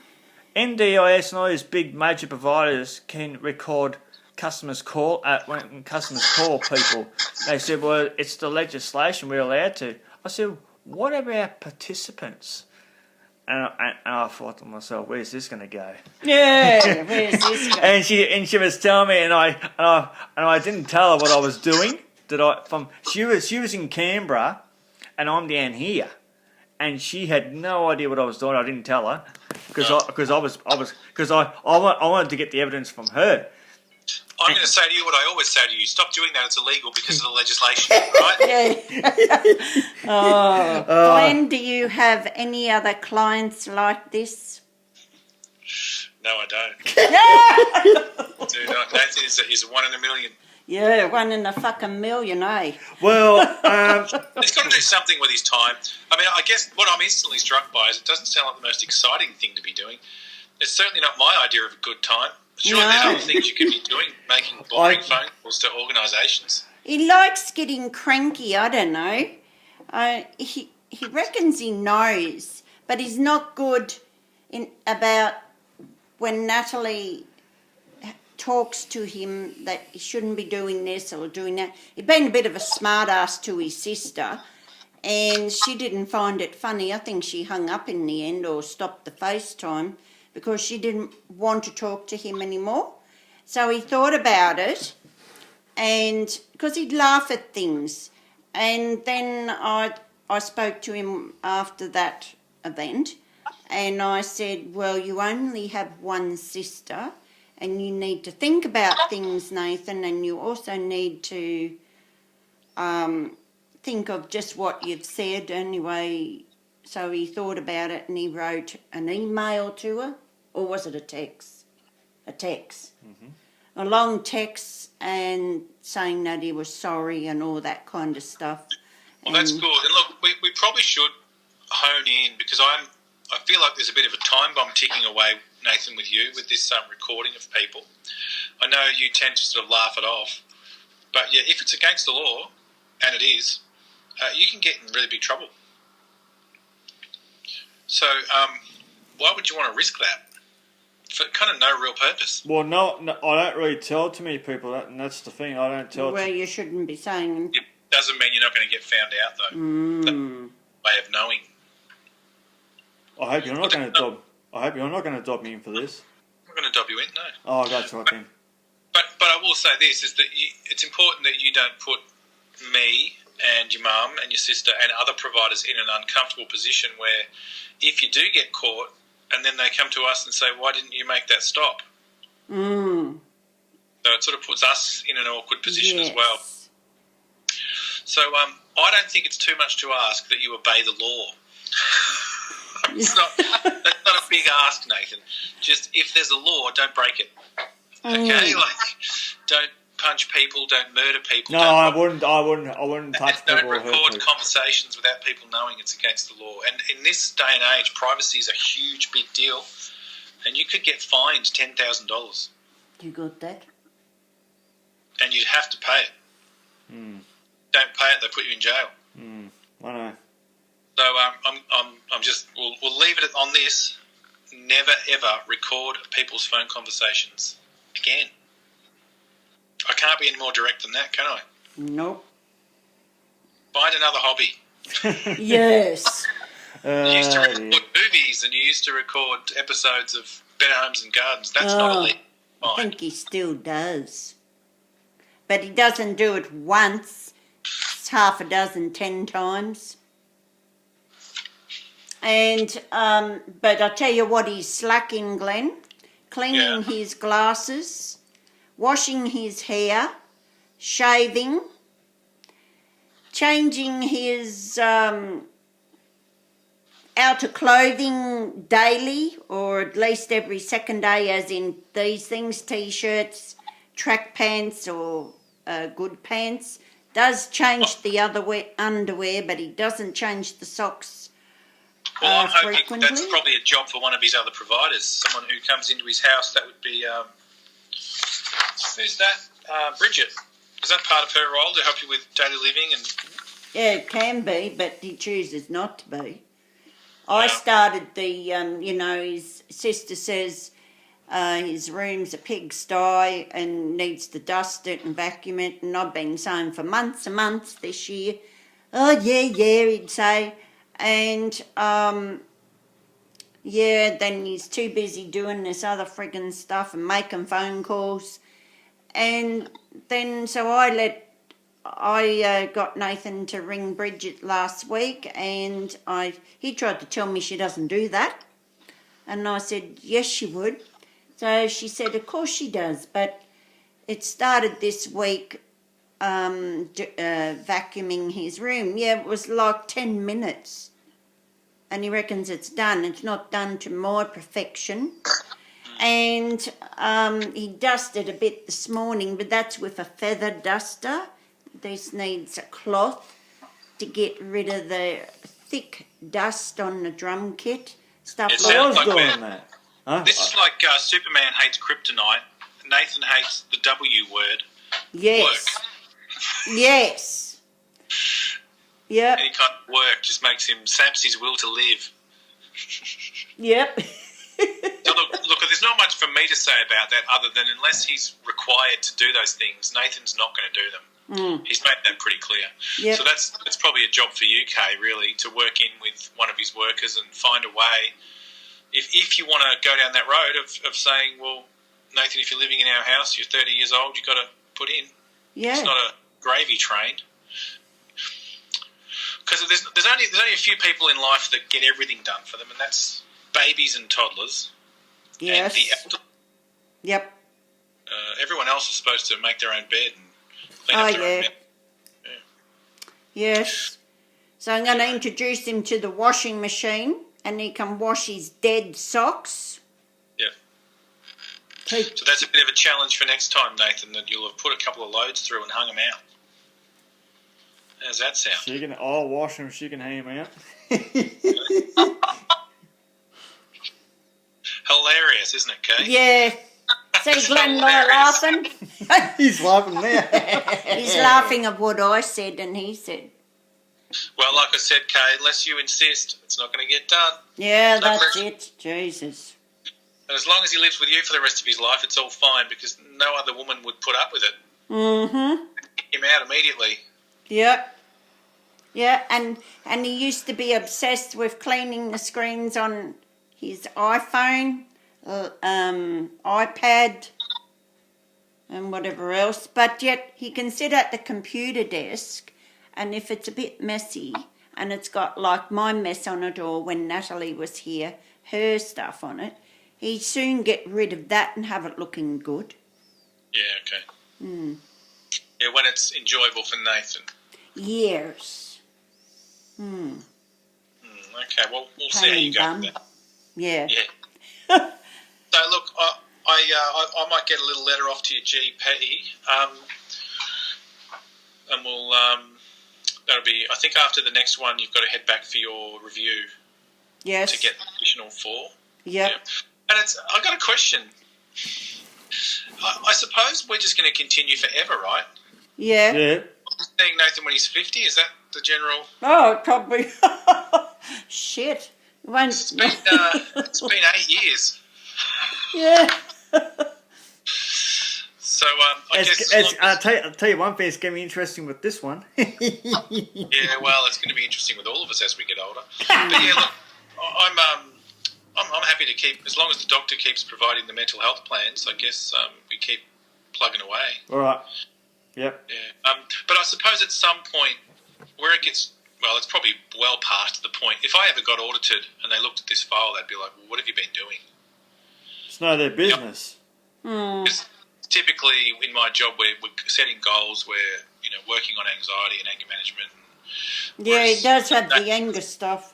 NDIS and all these big major providers can record customers call when customers call people? They said, well, it's the legislation, we're allowed to. I said, what about participants? And I thought to myself, where's this going to go? Yeah, where's this going? And she was telling me, and I didn't tell her what I was doing. She was in Canberra, and I'm down here, and she had no idea what I was doing. I didn't tell her because I wanted to get the evidence from her. I'm going to say to you what I always say to you: stop doing that. It's illegal because of the legislation, right? Yeah. Oh, Glenn, do you have any other clients like this? No, I don't. Do not. That is one in a million. Yeah, 1 in a fucking million, eh? Well, He's got to do something with his time. I mean, I guess what I'm instantly struck by is it doesn't sound like the most exciting thing to be doing. It's certainly not my idea of a good time. Sure, No. there's other things you could be doing, making boring phone calls to organisations. He likes getting cranky, I don't know. He reckons he knows, but he's not good about when Natalie talks to him that he shouldn't be doing this or doing that. He'd been a bit of a smart ass to his sister, and she didn't find it funny. I think she hung up in the end or stopped the FaceTime because she didn't want to talk to him anymore. So he thought about it, and because he'd laugh at things. And then I spoke to him after that event, and I said, well, you only have one sister, and you need to think about things, Nathan, and you also need to think of just what you've said anyway. So he thought about it and he wrote an email to her, or was it a text? A text. Mm-hmm. A long text and saying that he was sorry and all that kind of stuff. Well, that's good. And look, we probably should hone in because I feel like there's a bit of a time bomb ticking away, Nathan, with you, with this recording of people. I know you tend to sort of laugh it off, but yeah, if it's against the law, and it is, you can get in really big trouble. So why would you want to risk that? For kind of no real purpose. well, no, I don't really tell too many people that, and that's the thing. I don't tell. Well, you shouldn't be saying. It doesn't mean you're not going to get found out, though. Mm. Way of knowing. I hope you're not going to dob. I hope you're not going to dob me in for this. I'm not going to dob you in, no. Oh, that's right then. But I will say this, is that it's important that you don't put me and your mum and your sister and other providers in an uncomfortable position where if you do get caught and then they come to us and say, why didn't you make that stop? Mm. So it sort of puts us in an awkward position Yes. as well. So I don't think it's too much to ask that you obey the law. That's not a big ask, Nathan. Just if there's a law, don't break it. Okay, don't punch people, don't murder people. No, I wouldn't touch Don't people or hurt record people. conversations without people knowing it's against the law. And in this day and age, privacy is a huge, big deal, and you could get fined $10,000, You got that? and you'd have to pay it. Don't pay it; they put you in jail. I know. So I'm just we'll leave it on this. Never ever record people's phone conversations again. I can't be any more direct than that, can I? Nope. Find another hobby. Yes. You used to record movies and you used to record episodes of Better Homes and Gardens. That's not illegal. I think he still does. But he doesn't do it once. It's half a dozen, 10 times. And, but I tell you what he's slacking, Glenn. Cleaning his glasses, washing his hair, shaving, changing his outer clothing daily, or at least every second day, as in these things, T-shirts, track pants or good pants. Does change the underwear, but he doesn't change the socks Well, I'm hoping frequently. that's probably a job for one of his other providers, someone who comes into his house. That would be, who's that? Bridget. Is that part of her role to help you with daily living? And Yeah, it can be, but he chooses not to be. I started the, his sister says his room's a pigsty and needs to dust it and vacuum it, and I've been saying for months and months this year, oh, yeah, he'd say. And, then he's too busy doing this other friggin' stuff and making phone calls. And then, so I got Nathan to ring Bridget last week, and he tried to tell me she doesn't do that. And I said, yes, she would. So she said, of course she does, but it started this week vacuuming his room. Yeah, it was like 10 minutes. And he reckons it's done. It's not done to my perfection. And he dusted a bit this morning, but that's with a feather duster. This needs a cloth to get rid of the thick dust on the drum kit. Stuff It like sounds I was like doing that. Huh? this is like Superman hates kryptonite. Nathan hates the W word. Yes. Work. Yes. Yep. Any kind of work just makes him saps his will to live. Yep. So look, there's not much for me to say about that other than unless he's required to do those things, Nathan's not going to do them. He's made that pretty clear. Yep. So that's probably a job for you, Kay, really, to work in with one of his workers and find a way. If you want to go down that road of saying, well, Nathan, if you're living in our house, you're 30 years old, you've got to put in. Yeah. It's not a gravy train. Because there's only a few people in life that get everything done for them, and that's babies and toddlers. Yes. And the elderly. Yep. Everyone else is supposed to make their own bed and clean up their own bed. Yeah. Yes. So I'm going to introduce him to the washing machine, and he can wash his dead socks. Yeah. So that's a bit of a challenge for next time, Nathan, that you'll have put a couple of loads through and hung them out. How's that sound? I'll wash him, she can hang him out. Hilarious, isn't it, Kay? Yeah. See Glenn laughing? He's laughing there. He's laughing at what I said and he said. Well, like I said, Kay, unless you insist, it's not going to get done. Yeah, No that's pressure. it. Jesus. And as long as he lives with you for the rest of his life, it's all fine because no other woman would put up with it. Mm-hmm. Kick him out immediately. Yep. Yeah, and he used to be obsessed with cleaning the screens on his iPhone, iPad, and whatever else. But yet he can sit at the computer desk, and if it's a bit messy, and it's got like my mess on it, or when Natalie was here, her stuff on it, he'd soon get rid of that and have it looking good. Yeah, okay. Yeah, when it's enjoyable for Nathan. Years. Okay, well, we'll see how you go with that. Yeah. Yeah. So, look, I might get a little letter off to your GP, and we'll, that'll be, I think after the next one, you've got to head back for your review Yes. to get additional 4. Yep. Yeah. And I've got a question. I suppose we're just going to continue forever, right? Yeah. Yeah. Seeing Nathan when he's 50, is that the general? Oh, probably. Shit. It's been 8 years. Yeah. So I guess... I'll tell you one thing, it's going to be interesting with this one. Yeah, well, it's going to be interesting with all of us as we get older. But yeah, look, I'm happy to keep, as long as the doctor keeps providing the mental health plans, I guess we keep plugging away. All right. Yep. Yeah. But I suppose at some point where it gets, well, it's probably well past the point. If I ever got audited and they looked at this file, they'd be like, well, what have you been doing? It's none of their business. Because typically in my job we're setting goals where, working on anxiety and anger management. Yeah, he does have the anger stuff.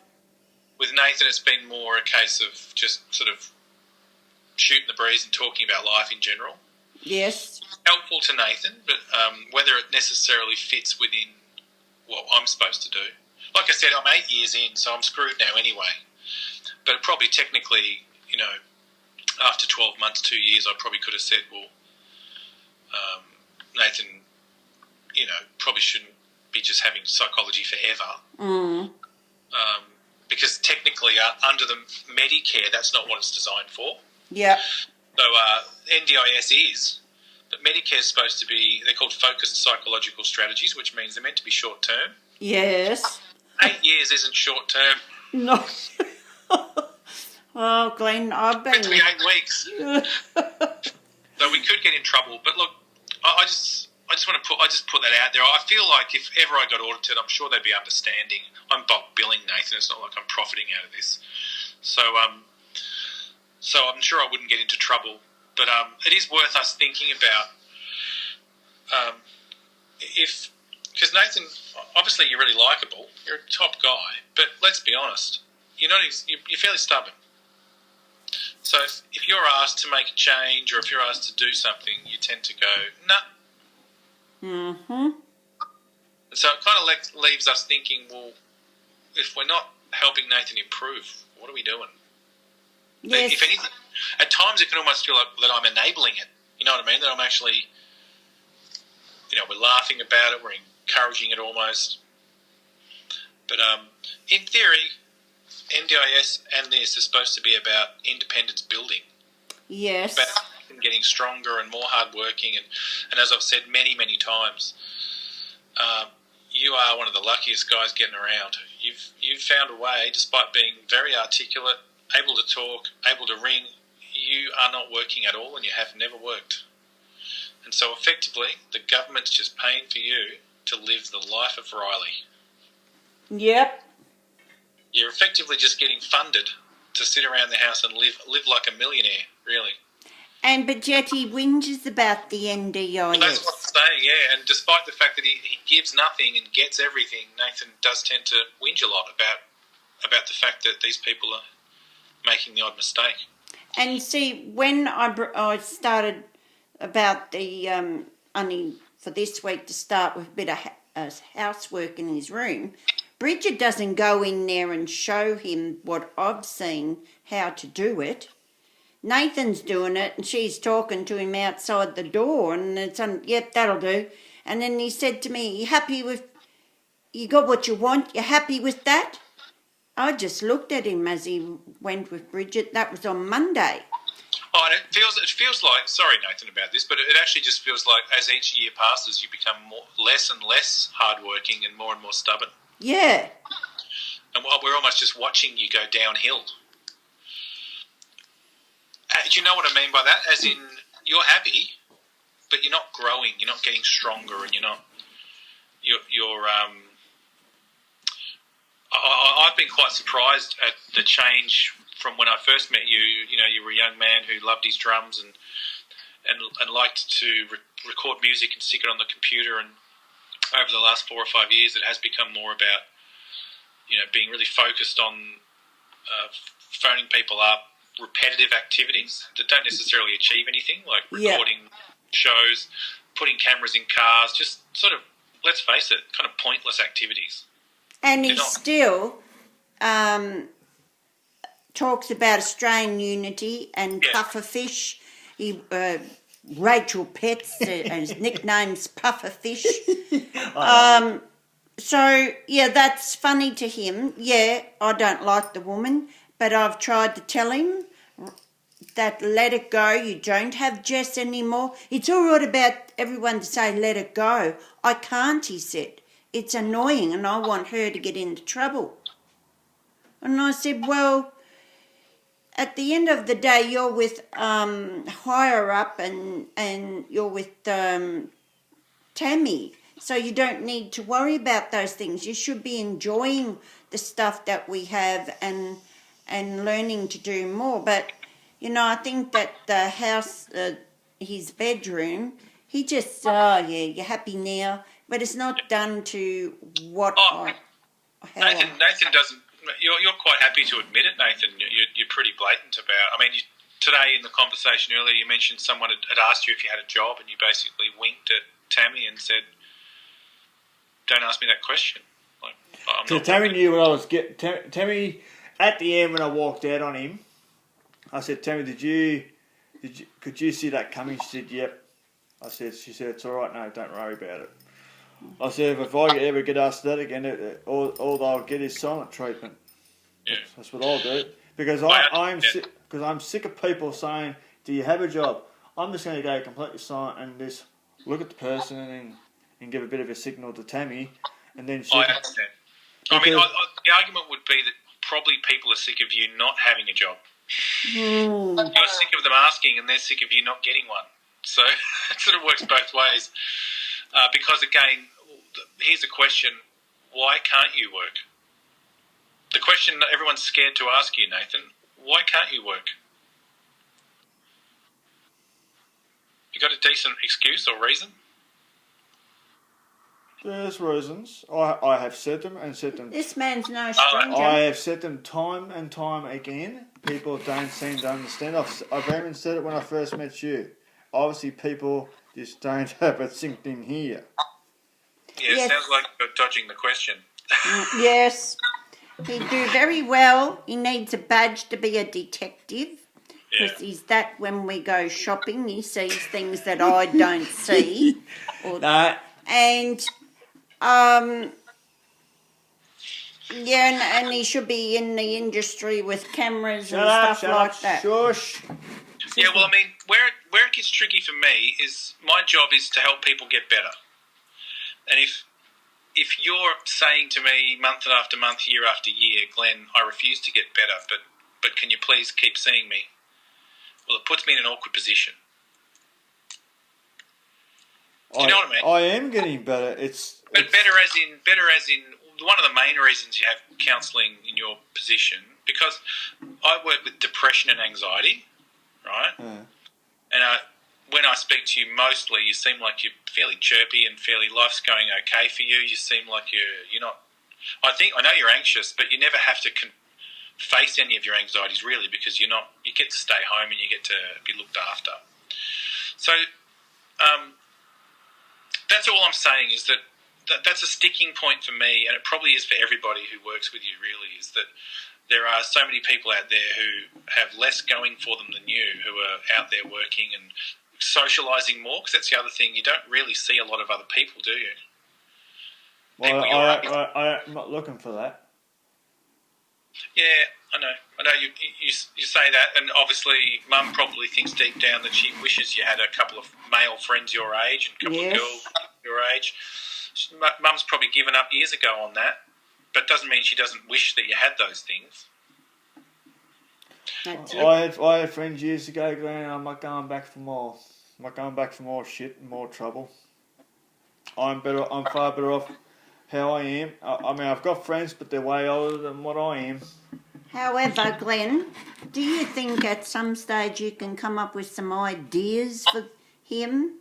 With Nathan, it's been more a case of just sort of shooting the breeze and talking about life in general. Yes. Helpful to Nathan, but whether it necessarily fits within what I'm supposed to do. Like I said, I'm 8 years in, so I'm screwed now anyway. But probably technically, after 12 months, 2 years, I probably could have said, well, Nathan, probably shouldn't be just having psychology forever. Because technically, under the Medicare, that's not what it's designed for. Yeah. So NDIS is, but Medicare is supposed to be, they're called focused psychological strategies, which means they're meant to be short term. Yes. 8 years isn't short term. No. Oh, Glenn, I've been... It's meant to be 8 weeks. So we could get in trouble. But look, I just want to put that out there. I feel like if ever I got audited, I'm sure they'd be understanding. I'm bulk billing, Nathan. It's not like I'm profiting out of this. So I'm sure I wouldn't get into trouble. But it is worth us thinking about because Nathan, obviously you're really likeable. You're a top guy. But let's be honest, you're fairly stubborn. So if you're asked to make a change or if you're asked to do something, you tend to go, nah. Mm-hmm. And so it kind of leaves us thinking, well, if we're not helping Nathan improve, what are we doing? Yes. If anything, at times it can almost feel like that I'm enabling it. You know what I mean? That I'm actually, we're laughing about it, we're encouraging it almost. But in theory, NDIS and this is supposed to be about independence building. Yes. About getting stronger and more hardworking. And as I've said many, many times, you are one of the luckiest guys getting around. You've found a way, despite being very articulate, able to talk, able to ring, you are not working at all and you have never worked. And so effectively, the government's just paying for you to live the life of Riley. Yep. You're effectively just getting funded to sit around the house and live like a millionaire, really. But yet he whinges about the NDIS. Well, that's what I'm saying, yeah. And despite the fact that he gives nothing and gets everything, Nathan does tend to whinge a lot about the fact that these people are making the odd mistake. And see, when I started about the only for this week to start with a bit of housework in his room, Bridget doesn't go in there and show him what I've seen how to do it. Nathan's doing it and she's talking to him outside the door and it's yep, that'll do. And then he said to me, you got what you want? You happy with that? I just looked at him as he went with Bridget. That was on Monday. Oh, and it feels like, sorry Nathan about this, but it actually just feels like as each year passes you become less and less hardworking and more stubborn. Yeah. And we're almost just watching you go downhill. Do you know what I mean by that? As in, you're happy, but you're not growing, you're not getting stronger, and I've been quite surprised at the change from when I first met you. You were a young man who loved his drums and liked to record music and stick it on the computer. And over the last 4 or 5 years, it has become more about, being really focused on phoning people up, repetitive activities that don't necessarily achieve anything, like recording shows, putting cameras in cars, just sort of, let's face it, kind of pointless activities. And he still talks about Australian unity and pufferfish. Rachel Petts, his nickname's Pufferfish. So, that's funny to him. Yeah, I don't like the woman, but I've tried to tell him that let it go. You don't have Jess anymore. It's all right about everyone to say let it go. I can't, he said. It's annoying and I want her to get into trouble. And I said, well, at the end of the day, you're with higher up and you're with Tammy. So you don't need to worry about those things. You should be enjoying the stuff that we have and learning to do more. But, I think that the house, his bedroom, he just, you're happy now. But it's not done to what Oh, how Nathan doesn't. You're quite happy to admit it, Nathan. You're pretty blatant about. I mean, today in the conversation earlier, you mentioned someone had asked you if you had a job, and you basically winked at Tammy and said, "Don't ask me that question." Like, I'm So not Tammy working. knew what I was getting. Tammy, at the end when I walked out on him, I said, "Tammy, could you see that coming?" She said, "Yep." She said, "It's all right, no, don't worry about it." I said, "If I ever get asked that again, all they'll get is silent treatment." Yeah. That's what I'll do because I'm sick of people saying, "Do you have a job?" I'm just going to go completely silent and just look at the person and give a bit of a signal to Tammy, and then she. I understand. I mean, the argument would be that probably people are sick of you not having a job. You're sick of them asking, and they're sick of you not getting one. So it sort of works both ways. Because again, here's a question: why can't you work? The question that everyone's scared to ask you, Nathan: why can't you work? You got a decent excuse or reason? There's reasons. I have said them and said them. This man's no stranger. I have said them time and time again. People don't seem to understand. I've even said it when I first met you. Obviously, people just don't have it synced in here. Yeah, Yes. Sounds like you're dodging the question. Yes. He'd do very well. He needs a badge to be a detective. Yeah. Because he's that when we go shopping, he sees things that I don't see. And, yeah, and he should be in the industry with cameras and stuff like that. Shush. Yeah, well, I mean, where it gets tricky for me is my job is to help people get better. And if you're saying to me month after month, year after year, Glenn, I refuse to get better, but can you please keep seeing me? Well, it puts me in an awkward position. Do you know what I mean? I am getting better. But better as in one of the main reasons you have counselling in your position, because I work with depression and anxiety, right? Yeah. And when I speak to you, mostly you seem like you're fairly chirpy and fairly life's going okay for you. You seem like you're not. I know you're anxious, but you never have to face any of your anxieties really, because you're not. You get to stay home and you get to be looked after. So that's all I'm saying is that's a sticking point for me, and it probably is for everybody who works with you. Really, is that there are so many people out there who have less going for them than you, who are out there working and socialising more, because that's the other thing. You don't really see a lot of other people, do you? Well, I'm not looking for that. Yeah, I know. You say that, and obviously Mum probably thinks deep down that she wishes you had a couple of male friends your age and a couple of girls your age. Mum's probably given up years ago on that, but doesn't mean she doesn't wish that you had those things. That's I had friends years ago going, I'm not going back for more. I'm not going back for more shit and more trouble. I'm far better off how I am. I mean, I've got friends, but they're way older than what I am. However, Glenn, do you think at some stage you can come up with some ideas for him?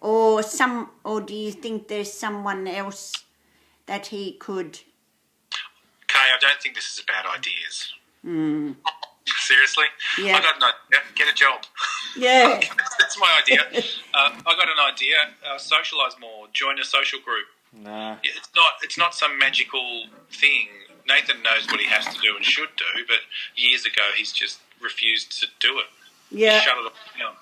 Or do you think there's someone else that he could... Kay, I don't think this is about ideas. Seriously? Yeah. I got an idea. Get a job. Yeah. That's my idea. I got an idea. Socialise more. Join a social group. Nah. It's not some magical thing. Nathan knows what he has to do and should do, but years ago he's just refused to do it. Yeah. Shut it down.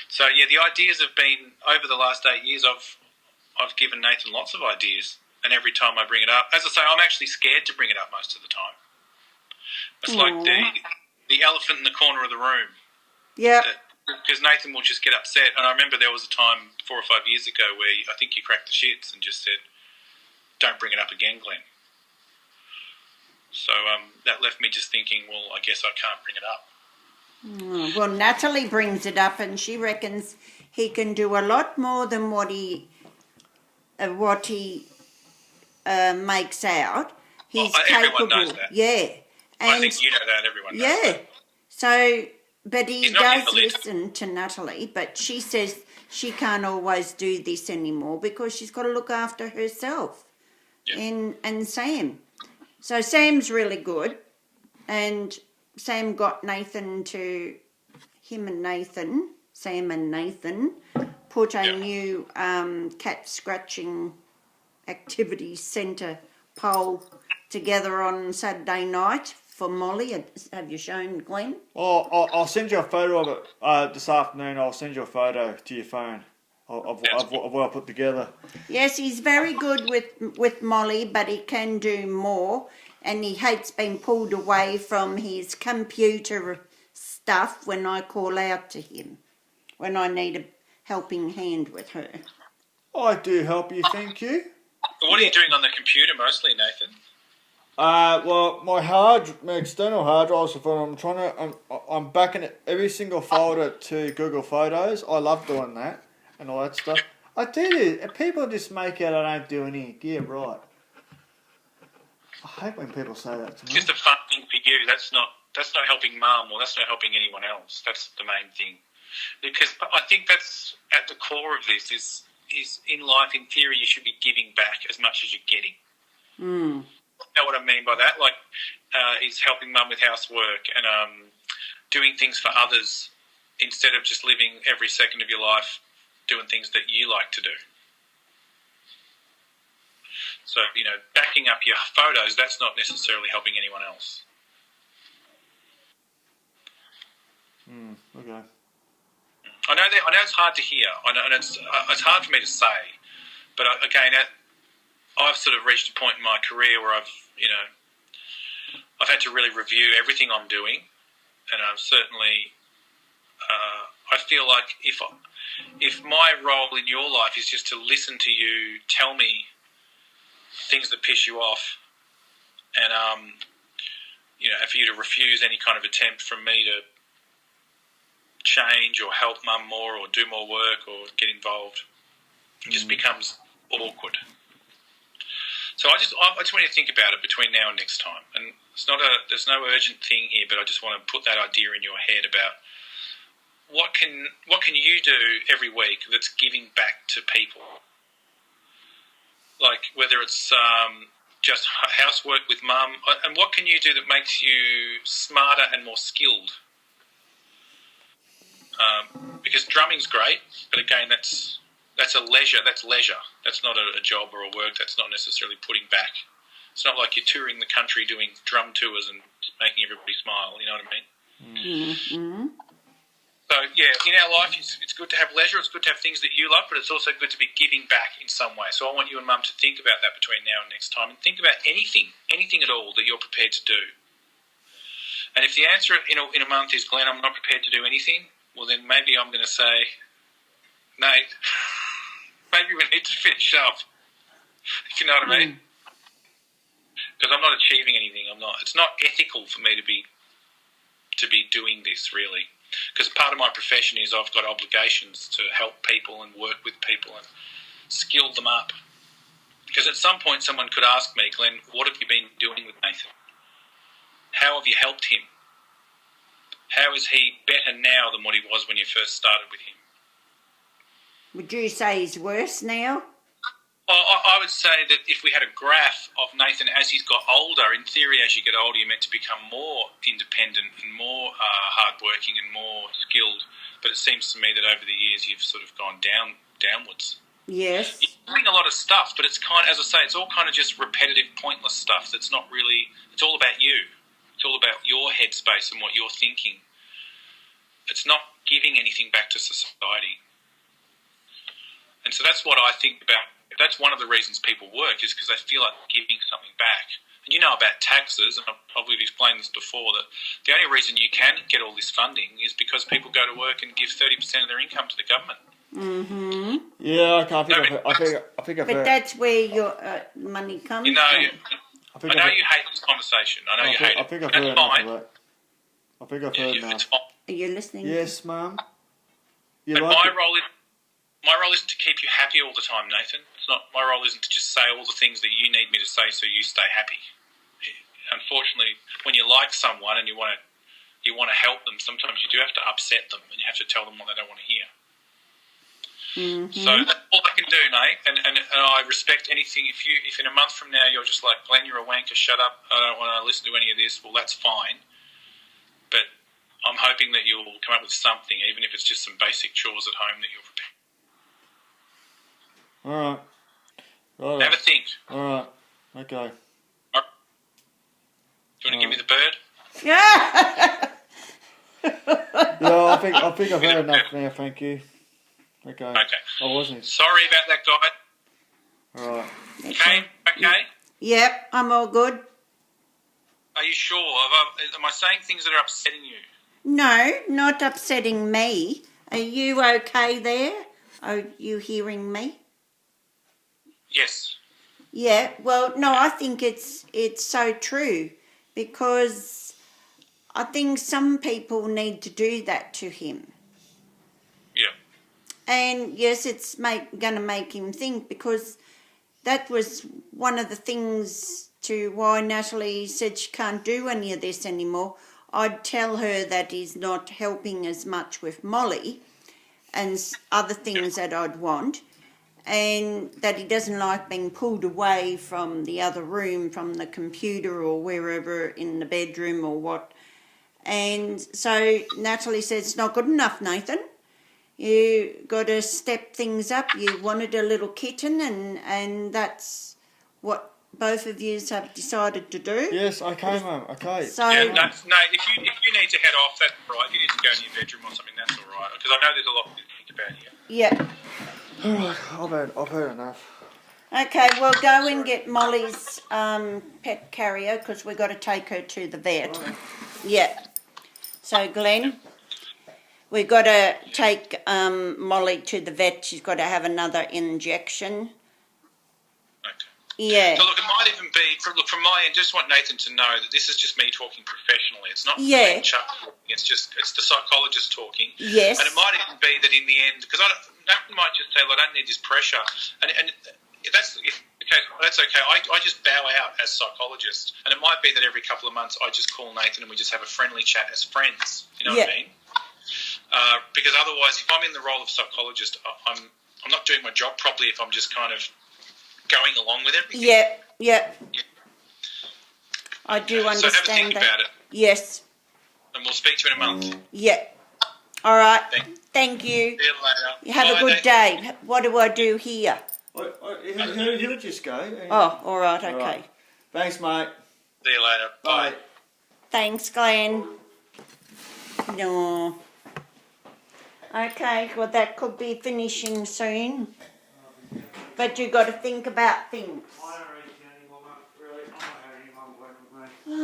So yeah, the ideas have been over the last 8 years. I've given Nathan lots of ideas, and every time I bring it up, as I say, I'm actually scared to bring it up most of the time. It's like the elephant in the corner of the room. Yeah. Because Nathan will just get upset. And I remember there was a time 4 or 5 years ago where I think you cracked the shits and just said, "Don't bring it up again, Glenn." So that left me just thinking, well, I guess I can't bring it up. Well, Natalie brings it up, and she reckons he can do a lot more than what he makes out. He's capable. Everyone knows that. Yeah, and I think you know that. Everyone knows that. So, but he He's not does invalid. listen to Natalie. But she says she can't always do this anymore because she's got to look after herself and Sam. So Sam's really good, and Sam got Nathan to, Sam and Nathan, put a new cat scratching activity centre poll together on Saturday night for Molly. Have you shown Glenn? Oh, I'll send you a photo of it this afternoon. I'll send you a photo to your phone of what I put together. Yes, he's very good with Molly, but he can do more, and he hates being pulled away from his computer stuff when I call out to him, when I need a helping hand with her. I do help you, thank you. What are you doing on the computer mostly, Nathan? Well, my external hard drive. I'm backing every single folder to Google Photos. I love doing that and all that stuff. I do this. People just make out I don't do any. Yeah, right. I hate when people say that to me. Just a fun thing for you. That's not helping Mum, or that's not helping anyone else. That's the main thing. Because I think that's at the core of this is in life, in theory, you should be giving back as much as you're getting. Mm. You know what I mean by that? Like, is helping Mum with housework and doing things for others instead of just living every second of your life doing things that you like to do. So, backing up your photos, that's not necessarily helping anyone else. Okay. I know it's hard to hear. I know it's hard for me to say, but again, I've sort of reached a point in my career where I've had to really review everything I'm doing, and I'm certainly I feel like if my role in your life is just to listen to you tell me things that piss you off, and for you to refuse any kind of attempt from me to change or help Mum more or do more work or get involved, it just becomes awkward. So I just want you to think about it between now and next time. And there's no urgent thing here, but I just want to put that idea in your head about what can you do every week that's giving back to people. Like whether it's just housework with Mum, and what can you do that makes you smarter and more skilled? Because drumming's great, but again, that's a leisure. That's leisure. That's not a job or a work. That's not necessarily putting back. It's not like you're touring the country doing drum tours and making everybody smile. You know what I mean? Mm-hmm. So yeah, in our life, it's good to have leisure. It's good to have things that you love, but it's also good to be giving back in some way. So I want you and Mum to think about that between now and next time, and think about anything at all that you're prepared to do. And if the answer in a month is, Glenn, I'm not prepared to do anything, well then maybe I'm going to say, Nate, maybe we need to finish up. If you know what I mean? Because I'm not achieving anything. It's not ethical for me to be doing this, really. Because part of my profession is I've got obligations to help people and work with people and skill them up. Because at some point someone could ask me, Glenn, what have you been doing with Nathan? How have you helped him? How is he better now than what he was when you first started with him? Would you say he's worse now? Well, I would say that if we had a graph of Nathan as he's got older, in theory, as you get older, you're meant to become more independent and more hardworking and more skilled. But it seems to me that over the years you've sort of gone downwards. Yes. You're doing a lot of stuff, but it's as I say, it's all kind of just repetitive, pointless stuff. That's not really. It's all about you. It's all about your headspace and what you're thinking. It's not giving anything back to society. And so that's what I think about. That's one of the reasons people work, is because they feel like giving something back. And you know about taxes, and we've explained this before, that the only reason you can get all this funding is because people go to work and give 30% of their income to the government. Mm-hmm. Yeah, okay, I think I've But heard. that's where your money comes from. I know you hate this conversation. I know you hate it. I think I've heard enough of that. I think I've heard It's enough. fine. Are you listening? Yes, Mum. But my role isn't to keep you happy all the time, Nathan. It's not. My role isn't to just say all the things that you need me to say so you stay happy. Unfortunately, when you like someone and you want to help them, sometimes you do have to upset them and you have to tell them what they don't want to hear. So that's all I can do, Nate. And I respect anything. If in a month from now you're just like, Glenn, you're a wanker, shut up, I don't want to listen to any of this, well, that's fine. But I'm hoping that you'll come up with something, even if it's just some basic chores at home that you'll prepare. All right. Right. Have a think. All right. Okay. All right. Do you want to give me the bird? Yeah. Yeah, I think I've had enough now. Thank you. Okay. Okay. I wasn't. Sorry about that, guy. All right. Okay? Okay? Yep, I'm all good. Are you sure? Am I saying things that are upsetting you? No, not upsetting me. Are you okay there? Are you hearing me? Yes. Yeah, well, no, I think it's so true because I think some people need to do that to him. Yeah. And yes, it's going to make him think because that was one of the things to why Natalie said she can't do any of this anymore. I'd tell her that he's not helping as much with Molly and other things that I'd want, and that he doesn't like being pulled away from the other room, from the computer or wherever in the bedroom or what. And so Natalie said, it's not good enough, Nathan. You got to step things up. You wanted a little kitten, and that's what both of you have decided to do. Yes, okay, Mum. Okay. So, Yeah, no, if you need to head off, that's all right. You need to go in your bedroom or something, that's all right. Because I know there's a lot to think about here. yeah. All right, I've heard enough. Okay, well, go and get Molly's pet carrier because we've got to take her to the vet. Yeah. So, Glenn, we've got to take Molly to the vet. She's got to have another injection. Okay. Yeah. So look, it might even be, from my end, just want Nathan to know that this is just me talking professionally. It's not Yeah. Chuck talking. It's the psychologist talking. Yes. And it might even be that in the end, because Nathan might just say, well, I don't need this pressure. And if that's okay, that's okay. I just bow out as psychologist. And it might be that every couple of months I just call Nathan and we just have a friendly chat as friends. You know what I mean? Because otherwise, if I'm in the role of psychologist, I'm not doing my job properly if I'm just kind of going along with everything. Yeah. I do understand so have a think that. about it. Yes. And we'll speak to you in a month. Yeah. All right. Thank you. See you later. You have a good day. What do I do here? He'll just go. Oh, all right. Okay. All right. Thanks, mate. See you later. Bye. Thanks, Glenn. No. Okay, well, that could be finishing soon. But you got to think about things. I don't really care anymore, mate. Really, I don't have anyone working with me.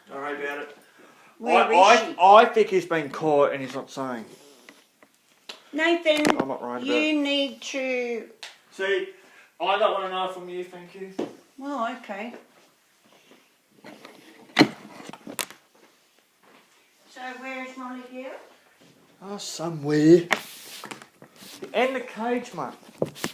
Don't worry about it. Where is she? I think he's been caught and he's not saying. Nathan, I'm not worried about it. you need to... See, I don't want to know from you, thank you. Oh, okay. So where's Molly here? Oh, somewhere. In the cage, mate.